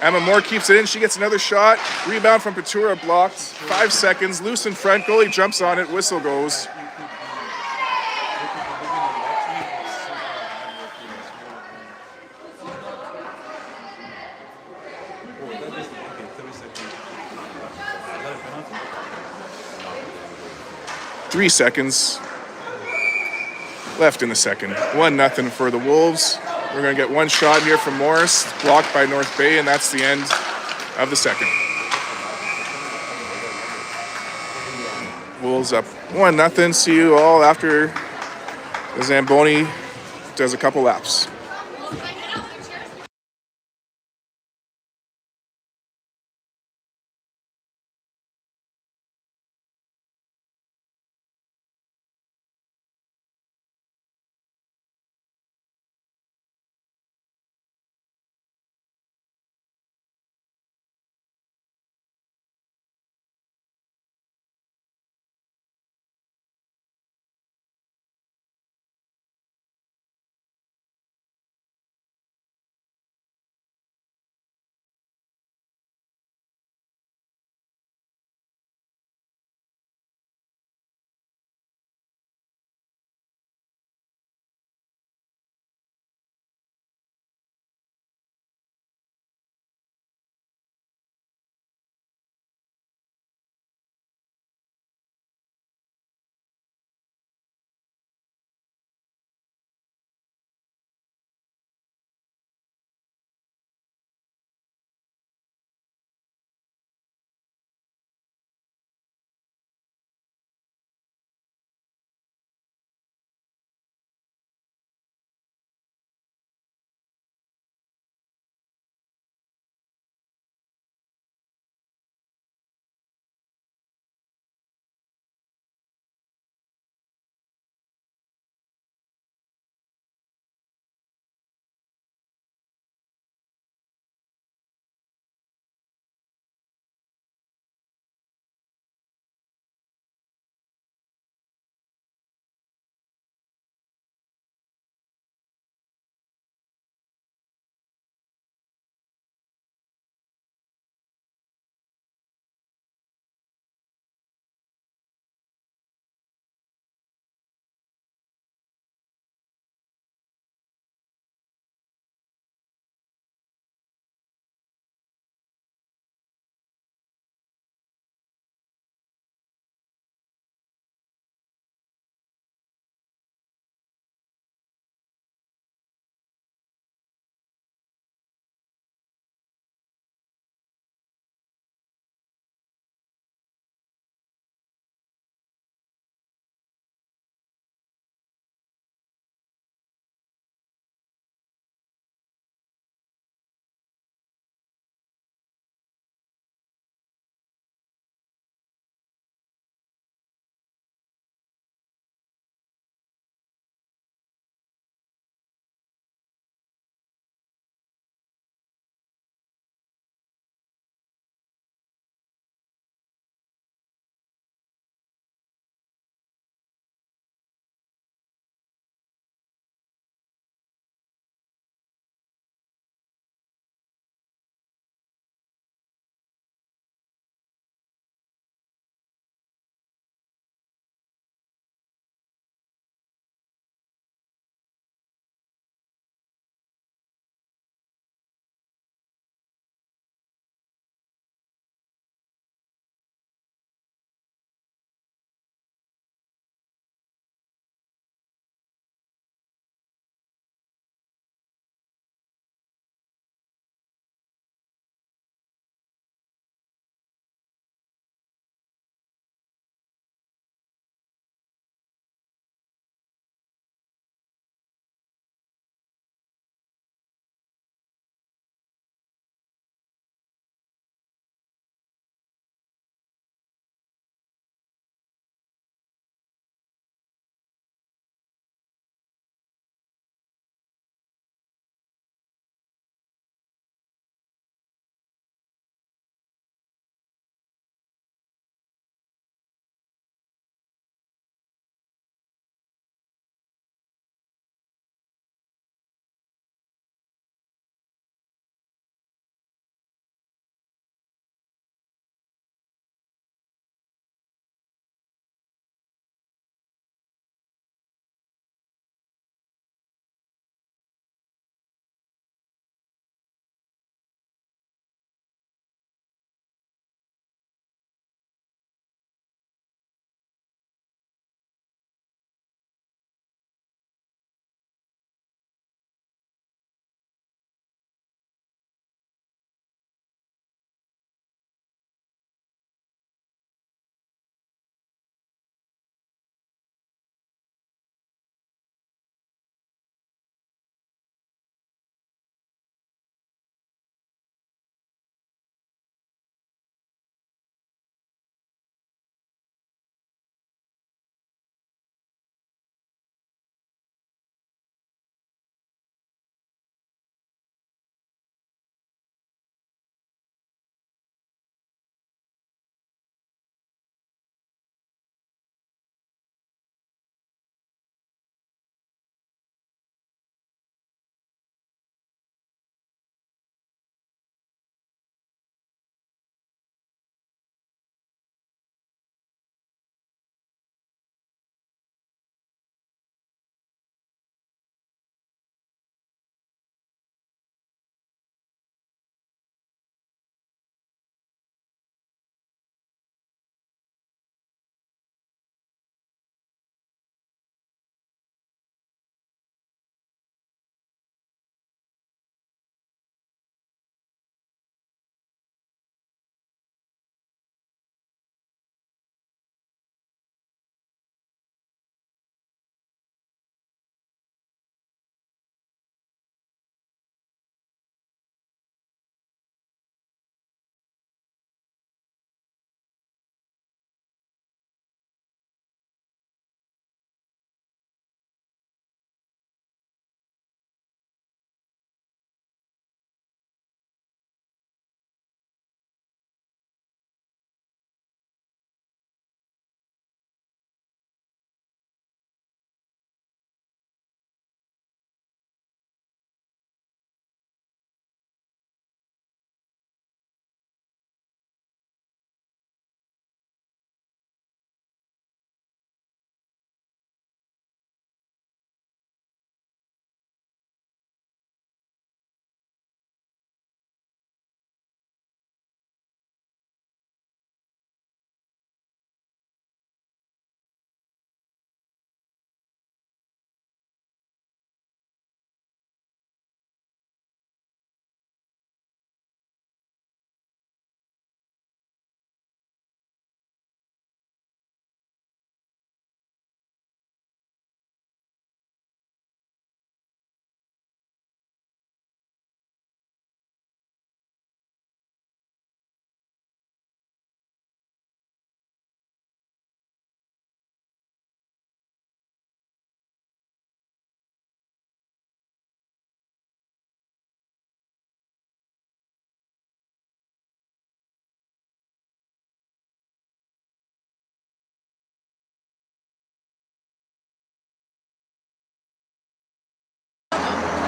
Emma Moore keeps it in. She gets another shot. Rebound from Patura blocked. 5 seconds. Loose in front. Goalie jumps on it. Whistle goes. Three seconds left in the second. 1-0 for the Wolves. We're going to get one shot here from Morris, blocked by North Bay, and that's the end of the second. Wolves up 1-0. See you all after the Zamboni does a couple laps.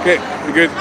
Okay, you good?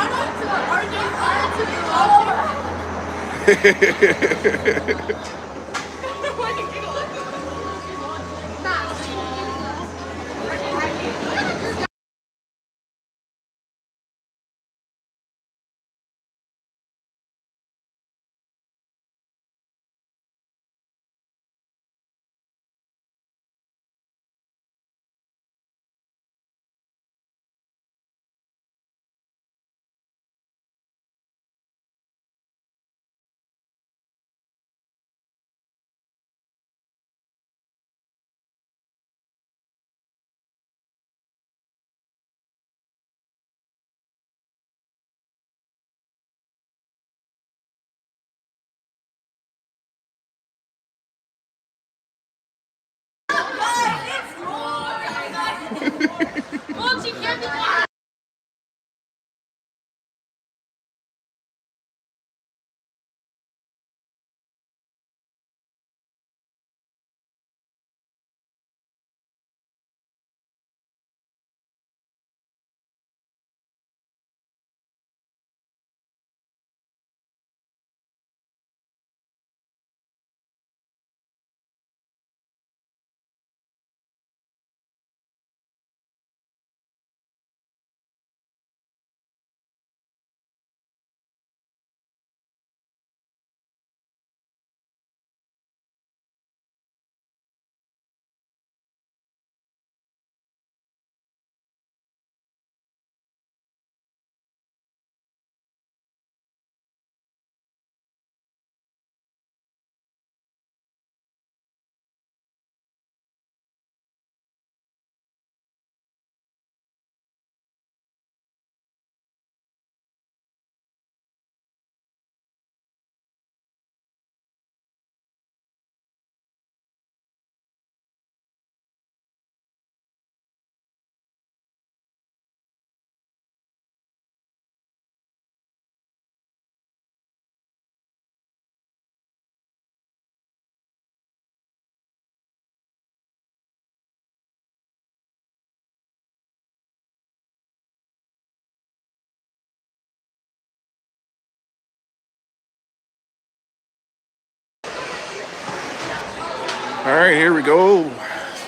All right, here we go.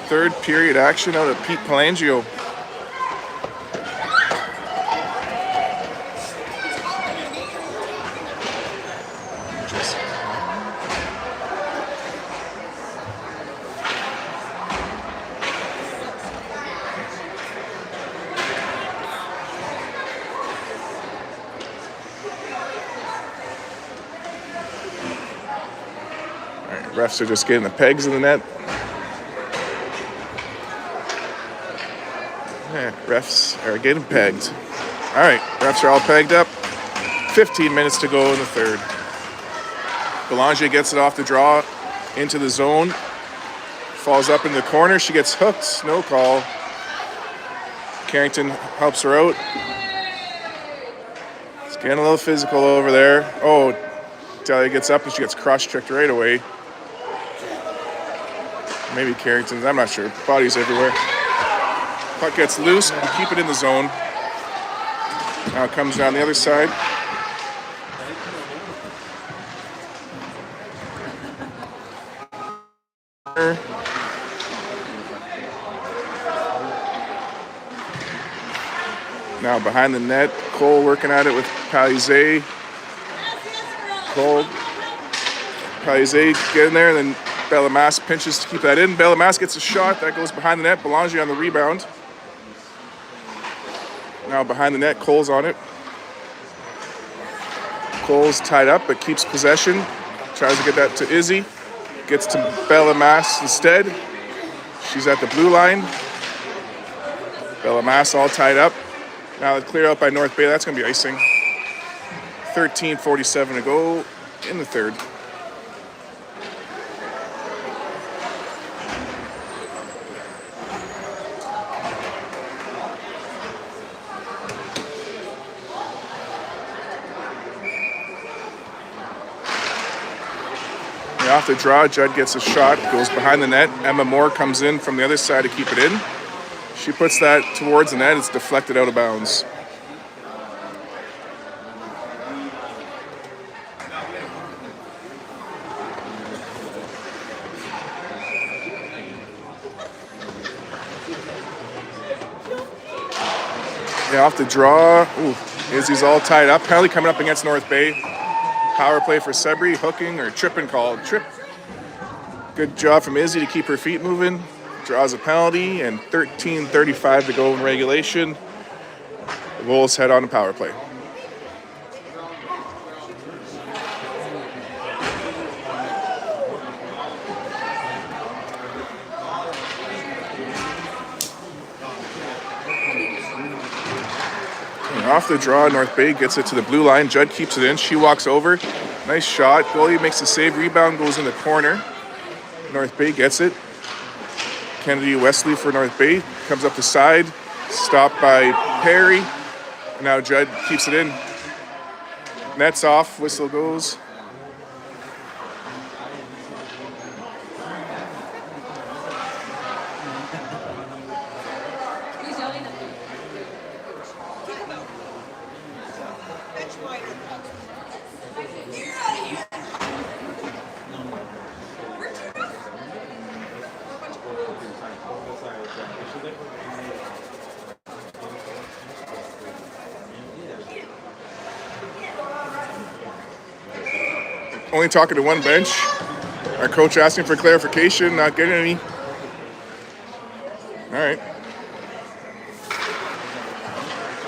Third period action out of Pete Palangio. Refs are just getting the pegs in the net. Yeah, refs are getting pegged. All right, refs are all pegged up. 15 minutes to go in the third. Belanger gets it off the draw into the zone. Falls up in the corner. She gets hooked. No call. Carrington helps her out. It's getting a little physical over there. Oh, Talia gets up and she gets cross-checked right away. Maybe Carrington's, I'm not sure. Bodies everywhere. Puck gets loose, we keep it in the zone. Now it comes down the other side. Now behind the net, Cole working at it with Palizé. Cole, Palizé getting there, and then Bellemas pinches to keep that in. Bellemas gets a shot. That goes behind the net. Belanger on the rebound. Now behind the net, Cole's on it. Cole's tied up, but keeps possession. Tries to get that to Izzy. Gets to Bellemas instead. She's at the blue line. Bellemas all tied up. Now it's clear out by North Bay. That's going to be icing. 13:47 to go in the third. Off the draw, Judd gets a shot, goes behind the net. Emma Moore comes in from the other side to keep it in. She puts that towards the net. It's deflected out of bounds. Yeah, off the draw. Ooh, Izzy's all tied up. Penalty coming up against North Bay. Power play for Sudbury. Hooking or tripping called. Trip. Good job from Izzy to keep her feet moving. Draws a penalty, and 13:35 to go in regulation. The Wolves head on to power play. And off the draw, North Bay gets it to the blue line. Judd keeps it in. She walks over. Nice shot. Goalie makes the save. Rebound goes in the corner. North Bay gets it. Kennedy Wesley for North Bay. Comes up the side. Stopped by Perry. Now Judd keeps it in. Nets off. Whistle goes. Only talking to one bench. Our coach asking for clarification, not getting any. All right.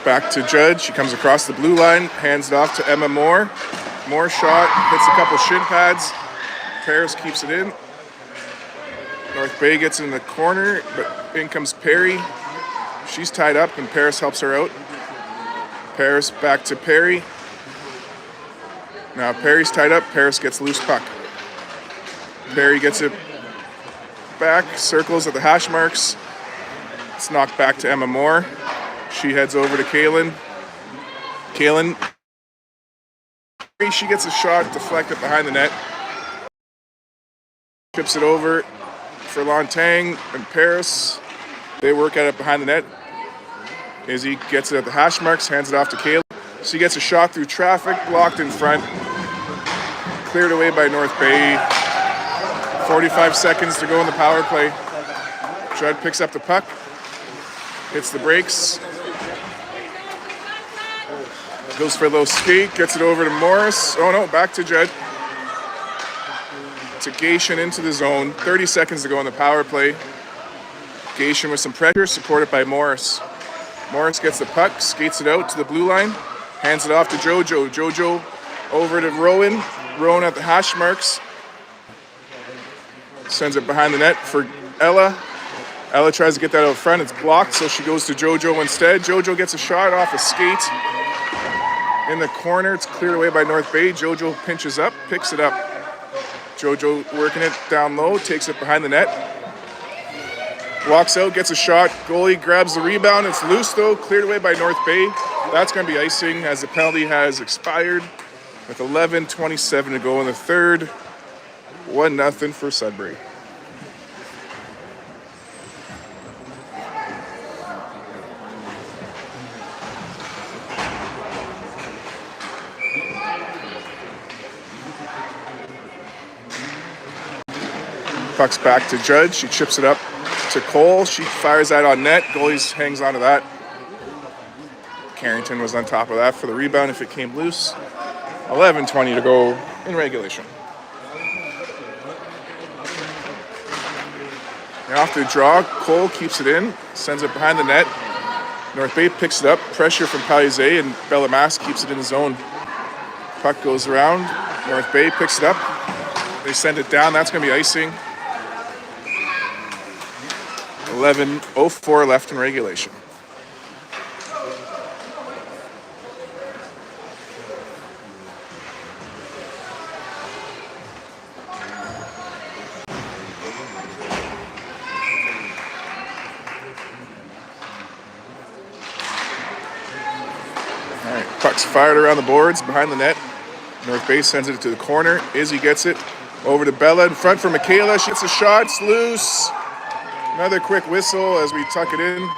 Back to Judd. She comes across the blue line, hands it off to Emma Moore. Moore shot, hits a couple shin pads. Paris keeps it in. North Bay gets in the corner, but in comes Perry. She's tied up, and Paris helps her out. Paris back to Perry. Now Perry's tied up. Paris gets loose puck. Perry gets it back, circles at the hash marks. It's knocked back to Emma Moore. She heads over to Kaylin. Kaylin, she gets a shot deflected behind the net. Chips it over for Lontang and Paris. They work at it behind the net. Izzy gets it at the hash marks, hands it off to Kaylin. She gets a shot through traffic, blocked in front. Cleared away by North Bay. 45 seconds to go in the power play. Judd picks up the puck. Hits the brakes. Goes for a low skate. Gets it over to Morris. Oh no, back to Judd. To Gation into the zone. 30 seconds to go in the power play. Gation with some pressure, supported by Morris. Morris gets the puck, skates it out to the blue line. Hands it off to Jojo. Jojo over to Rowan. Rowan at the hash marks. Sends it behind the net for Ella. Ella tries to get that out front. It's blocked, so she goes to Jojo instead. Jojo gets a shot off a skate. In the corner, it's cleared away by North Bay. Jojo pinches up, picks it up. Jojo working it down low, takes it behind the net. Walks out, gets a shot. Goalie grabs the rebound. It's loose, though. Cleared away by North Bay. That's going to be icing as the penalty has expired with 11:27 to go in the third. 1-0 for Sudbury. Puck's back to Judd. She chips it up to Cole. She fires that on net. Goalie hangs onto that. Carrington was on top of that for the rebound if it came loose. 11:20 to go in regulation. And off the draw, Cole keeps it in, sends it behind the net. North Bay picks it up. Pressure from Palizé, and Bellamas keeps it in the zone. Puck goes around. North Bay picks it up. They send it down. That's going to be icing. 11:04 left in regulation. All right, puck's fired around the boards behind the net. North Bay sends it to the corner. Izzy gets it over to Bella in front for Michaela. She gets a shot. It's loose. Another quick whistle as we tuck it in.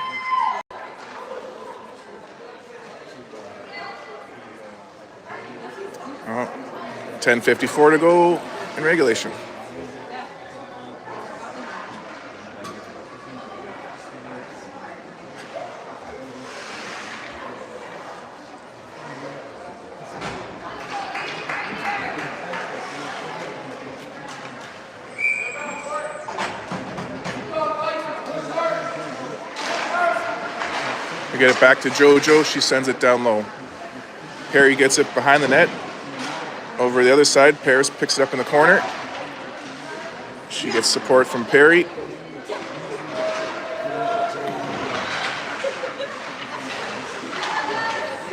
Oh, 10:54 to go in regulation. They get it back to JoJo. She sends it down low. Perry gets it behind the net. Over the other side, Paris picks it up in the corner. She gets support from Perry.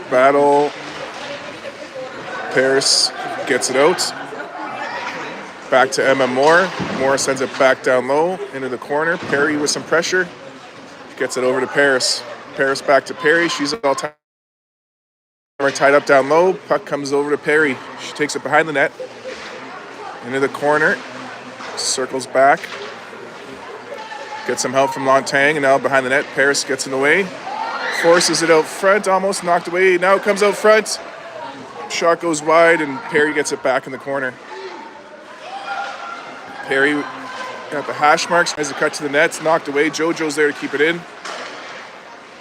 Battle. Paris gets it out. Back to Emma Moore. Moore sends it back down low into the corner. Perry with some pressure. Gets it over to Paris. Paris back to Perry. She's all tied up down low. Puck comes over to Perry. She takes it behind the net. Into the corner. Circles back. Gets some help from Lontang, and now behind the net. Paris gets in the way. Forces it out front. Almost knocked away. Now it comes out front. Shot goes wide, and Perry gets it back in the corner. Perry at the hash marks, has a cut to the net, it's knocked away. JoJo's there to keep it in.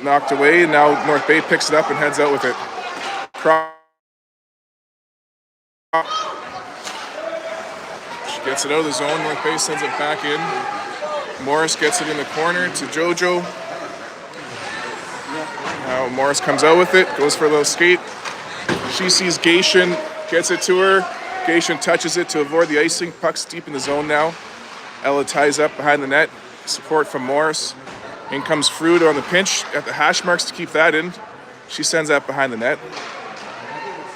Knocked away, and now North Bay picks it up and heads out with it. She gets it out of the zone. North Bay sends it back in. Morris gets it in the corner to JoJo. Now Morris comes out with it, goes for a little skate. She sees Gation, gets it to her. Gation touches it to avoid the icing. Puck's deep in the zone now. Ella ties up behind the net. Support from Morris. In comes Frude on the pinch at the hash marks to keep that in. She sends that behind the net.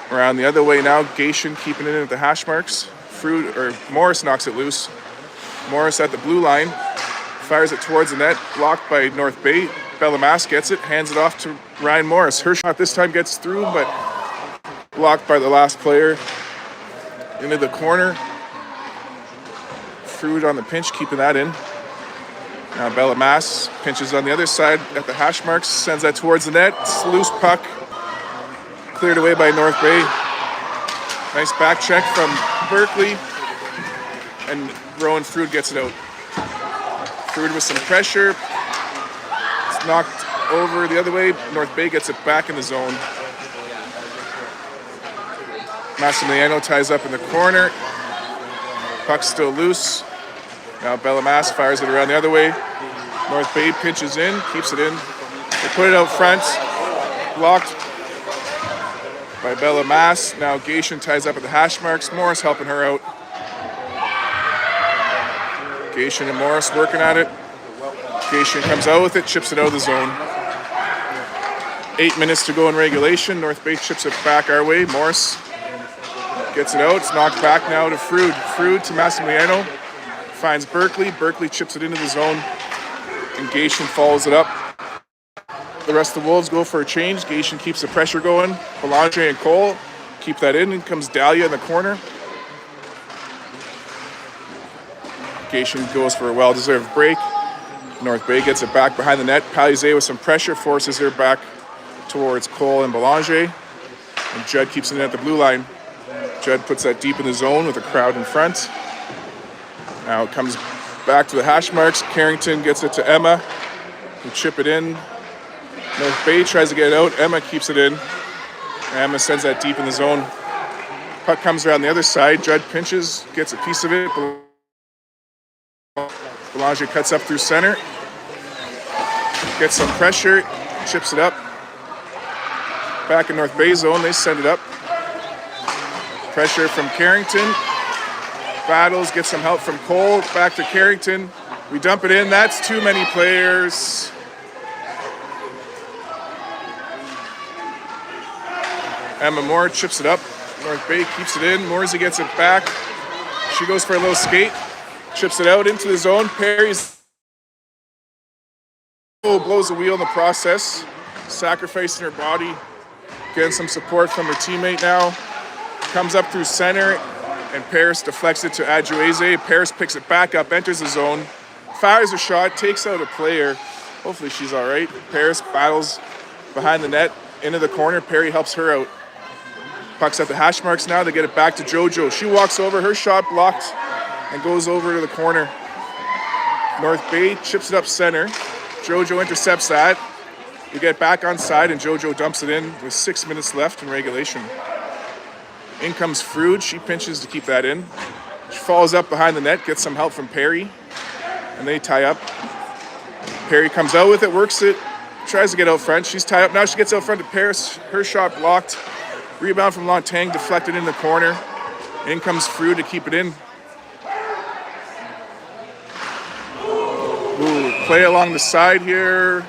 Around the other way now. Gation keeping it in at the hash marks. Morris knocks it loose. Morris at the blue line. Fires it towards the net. Blocked by North Bay. Bellamas gets it. Hands it off to Ryan Morris. Her shot this time gets through, but blocked by the last player. Into the corner. Frude on the pinch, keeping that in. Now Bellamas pinches on the other side at the hash marks, sends that towards the net. It's a loose puck. Cleared away by North Bay. Nice back check from Berkeley. And Rowan Frude gets it out. Frude with some pressure. It's knocked over the other way. North Bay gets it back in the zone. Massimiliano ties up in the corner. Puck's still loose. Now Bellamas fires it around the other way. North Bay pinches in, keeps it in. They put it out front. Blocked by Bellamas. Now Gation ties up at the hash marks. Morris helping her out. Gation and Morris working at it. Gation comes out with it, chips it out of the zone. 8 minutes to go in regulation. North Bay chips it back our way. Morris gets it out. It's knocked back now to Frude. Frude to Massimiliano. Finds Berkeley. Berkeley chips it into the zone. And Gation follows it up. The rest of the Wolves go for a change. Gation keeps the pressure going. Belanger and Cole keep that in. And comes Dahlia in the corner. Gation goes for a well-deserved break. North Bay gets it back behind the net. Palizé with some pressure forces her back towards Cole and Belanger. And Judd keeps it in at the blue line. Judd puts that deep in the zone with a crowd in front. Now it comes back to the hash marks. Carrington gets it to Emma, who chip it in. North Bay tries to get it out. Emma keeps it in. Emma sends that deep in the zone. Puck comes around the other side. Judd pinches, gets a piece of it. Belanger cuts up through center. Gets some pressure, chips it up. Back in North Bay zone, they send it up. Pressure from Carrington. Battles, get some help from Cole. Back to Carrington. We dump it in. That's too many players. Emma Moore chips it up. North Bay keeps it in. Morsey gets it back. She goes for a little skate. Chips it out into the zone. Perry's blows the wheel in the process. Sacrificing her body. Getting some support from her teammate now. Comes up through center, and Paris deflects it to Adjueze. Paris picks it back up, enters the zone, fires a shot, takes out a player. Hopefully she's all right. Paris battles behind the net, into the corner. Perry helps her out. Puck's at the hash marks now. They get it back to JoJo. She walks over, her shot blocked, and goes over to the corner. North Bay chips it up center. JoJo intercepts that. We get back on side, and JoJo dumps it in with 6 minutes left in regulation. In comes Frude. She pinches to keep that in. She falls up behind the net, gets some help from Perry, and they tie up. Perry comes out with it, works it, tries to get out front. She's tied up. Now she gets out front to Paris. Her shot blocked. Rebound from Lontang, deflected in the corner. In comes Frew to keep it in. Ooh, play along the side here.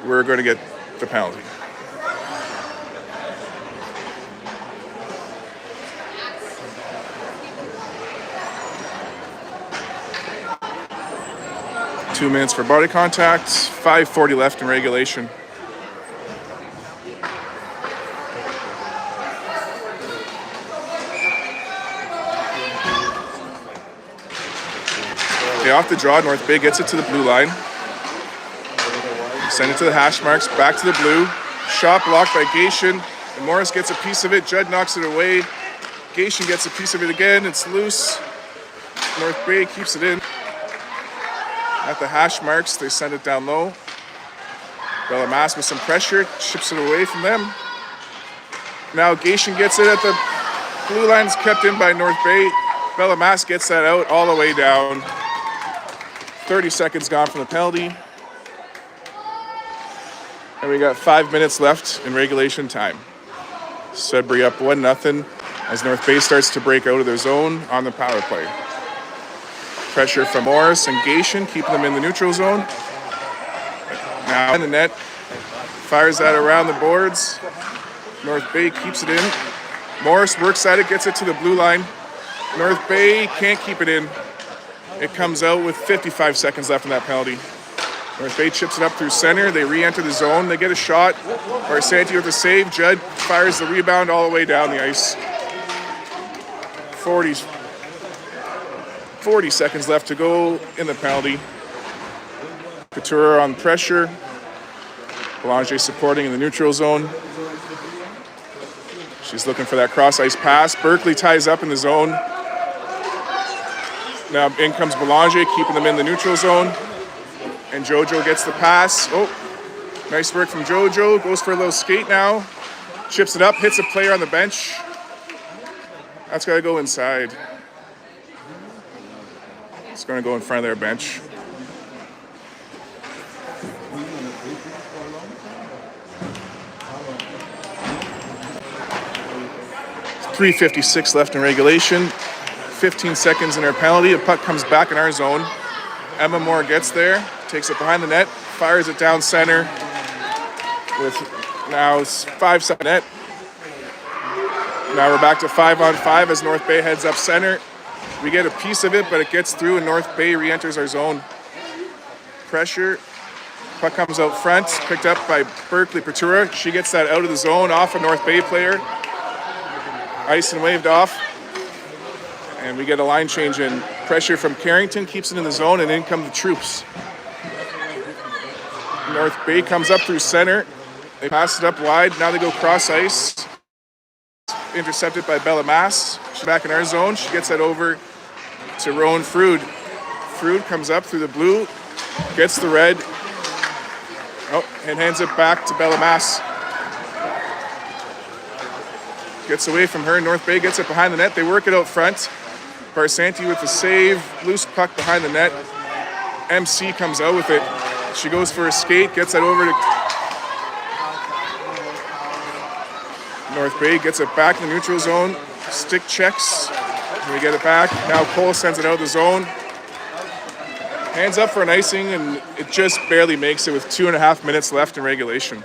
We're going to get the penalty. Two minutes for body contact, 5:40 left in regulation. Okay, off the draw, North Bay gets it to the blue line. Send it to the hash marks, back to the blue. Shot blocked by Gation, and Morris gets a piece of it. Judd knocks it away. Gation gets a piece of it again. It's loose. North Bay keeps it in. At the hash marks, they send it down low. Belamass with some pressure, chips it away from them. Now Gation gets it at the blue line. It's kept in by North Bay. Belamass gets that out all the way down. 30 seconds gone from the penalty. And we got 5 minutes left in regulation time. Sudbury up 1-0 as North Bay starts to break out of their zone on the power play. Pressure from Morris and Gation, keeping them in the neutral zone. Now in the net, fires that around the boards. North Bay keeps it in. Morris works at it, gets it to the blue line. North Bay can't keep it in. It comes out with 55 seconds left in that penalty. North Bay chips it up through center. They re-enter the zone. They get a shot. Barsanti with a save. Judd fires the rebound all the way down the ice. 40 seconds left to go in the penalty. Couture on pressure. Belanger supporting in the neutral zone. She's looking for that cross-ice pass. Berkeley ties up in the zone. Now in comes Belanger, keeping them in the neutral zone. And Jojo gets the pass. Oh, nice work from Jojo. Goes for a little skate now. Chips it up, hits a player on the bench. That's got to go inside. It's going to go in front of their bench. .356 left in regulation. 15 seconds in our penalty. The puck comes back in our zone. Emma Moore gets there, takes it behind the net, fires it down center. With now it's 5 second net. Now we're back to 5-on-5 as North Bay heads up center. We get a piece of it, but it gets through and North Bay re-enters our zone. Pressure. Puck comes out front, picked up by Berkeley Patura. She gets that out of the zone, off a North Bay player. Ice and waved off. And we get a line change in. Pressure from Carrington keeps it in the zone, and in come the troops. North Bay comes up through center. They pass it up wide. Now they go cross ice. Intercepted by Belamass. She's back in our zone. She gets that over to Rowan Frood. Frood comes up through the blue, gets the red. Oh, and hands it back to Belamass. Gets away from her. North Bay gets it behind the net. They work it out front. Barsanti with the save. Loose puck behind the net. MC comes out with it. She goes for a skate, gets that over to North Bay, gets it back in the neutral zone. Stick checks. And we get it back. Now Cole sends it out of the zone. Hands up for an icing, and it just barely makes it with 2.5 minutes left in regulation.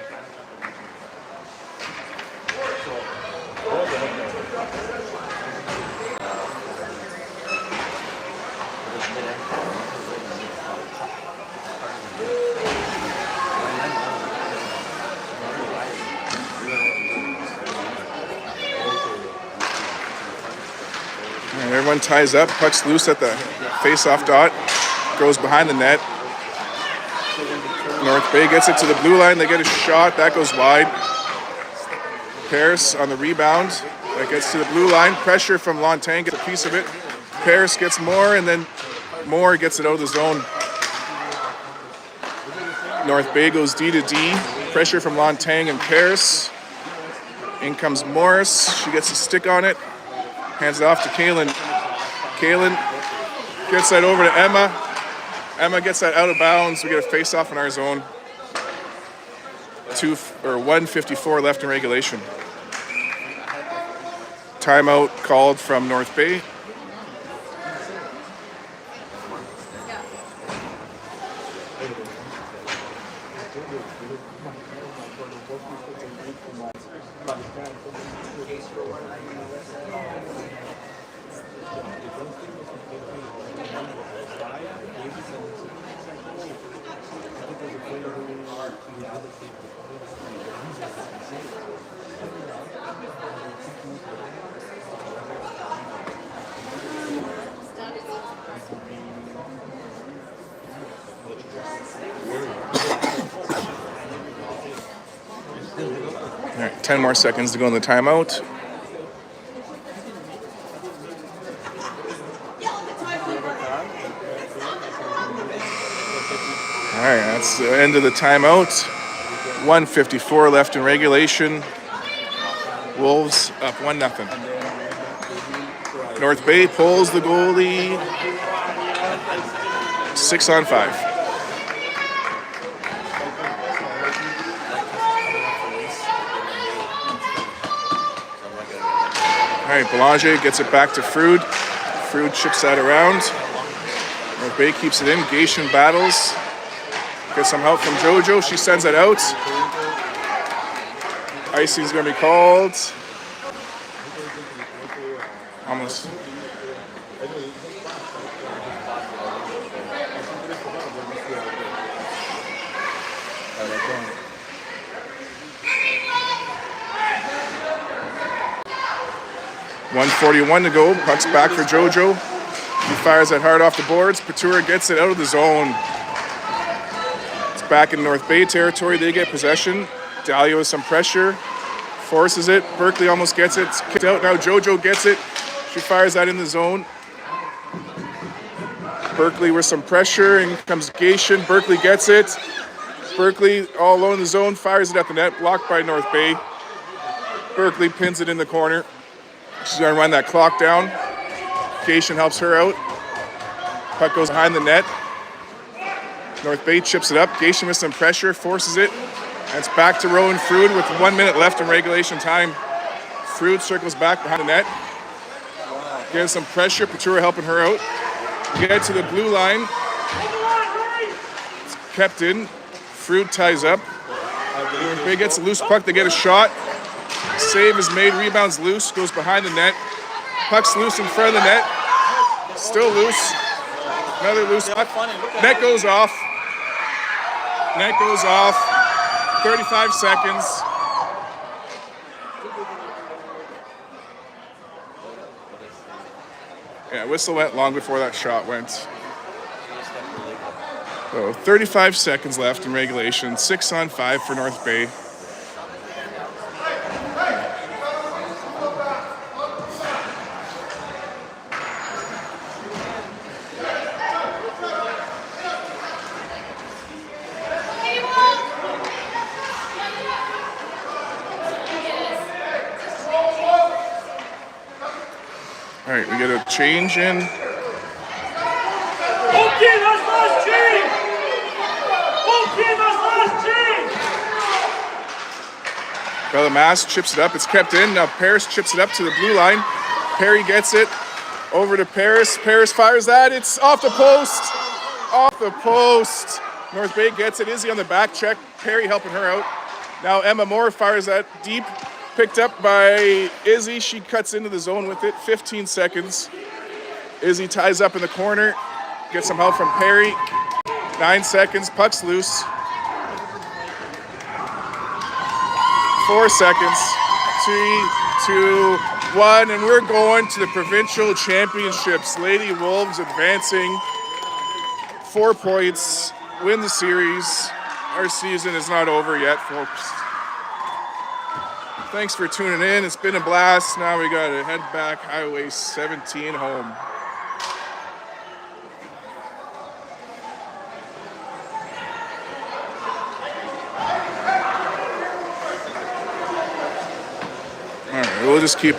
And everyone ties up, puck's loose at the face-off dot, goes behind the net. North Bay gets it to the blue line, they get a shot, that goes wide. Paris on the rebound, that gets to the blue line, pressure from Lontang, gets a piece of it. Paris gets more, and then Moore gets it out of the zone. North Bay goes D to D, pressure from Lontang and Paris. In comes Morris, she gets a stick on it. Hands it off to Kaylin. Kaylin gets that over to Emma. Emma gets that out of bounds. We get a face off in our zone. 1:54 left in regulation. Timeout called from North Bay. All right, 10 more seconds to go in the timeout. All right, that's the end of the timeout. 1:54 left in regulation. Wolves up 1-0. North Bay pulls the goalie. 6-on-5. All right, Belanger gets it back to Frood. Frood chips that around. North Bay keeps it in. Gation battles. Gets some help from JoJo. She sends it out. Icing's going to be called. Almost. .141 to go. Puck's back for JoJo. He fires that hard off the boards. Patura gets it out of the zone. It's back in North Bay territory. They get possession. Dahlia with some pressure. Forces it. Berkeley almost gets it. It's kicked out. Now JoJo gets it. She fires that in the zone. Berkeley with some pressure. In comes Gation. Berkeley gets it. Berkeley all alone in the zone. Fires it at the net. Blocked by North Bay. Berkeley pins it in the corner. She's going to run that clock down. Gation helps her out. Puck goes behind the net. North Bay chips it up. Gation with some pressure, forces it. And it's back to Rowan Frood with 1 minute left in regulation time. Frood circles back behind the net. Getting some pressure. Patura helping her out. Get to the blue line. It's kept in. Frood ties up. North Bay gets a loose puck. They get a shot. Save is made, rebounds loose, goes behind the net. Puck's loose in front of the net. Still loose. Another loose puck. Net goes off. Net goes off. 35 seconds. Yeah, whistle went long before that shot went. So 35 seconds left in regulation. 6-on-5 for North Bay. All right, we get a change in. Okay, that's last change! Okay, that's last change! Belamass chips it up. It's kept in. Now Paris chips it up to the blue line. Perry gets it over to Paris. Paris fires that. It's off the post. Off the post. North Bay gets it. Izzy on the back check. Perry helping her out. Now Emma Moore fires that deep. Picked up by Izzy. She cuts into the zone with it. 15 seconds. Izzy ties up in the corner. Gets some help from Perry. 9 seconds. Puck's loose. 4 seconds. 3, 2, 1. And we're going to the provincial championships. Lady Wolves advancing. 4 points. Win the series. Our season is not over yet, folks. Thanks for tuning in. It's been a blast. Now we got to head back Highway 17 home. All right, we'll just keep.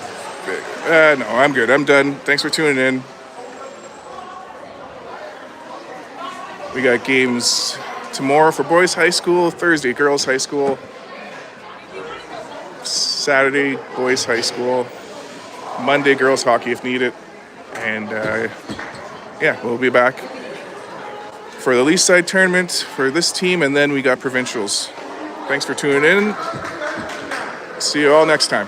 No, I'm good. I'm done. Thanks for tuning in. We got games tomorrow for boys high school, Thursday girls high school, Saturday boys high school, Monday girls hockey if needed, and yeah, we'll be back for the Least Side tournament for this team, and then we got provincials. Thanks for tuning in. See you all next time.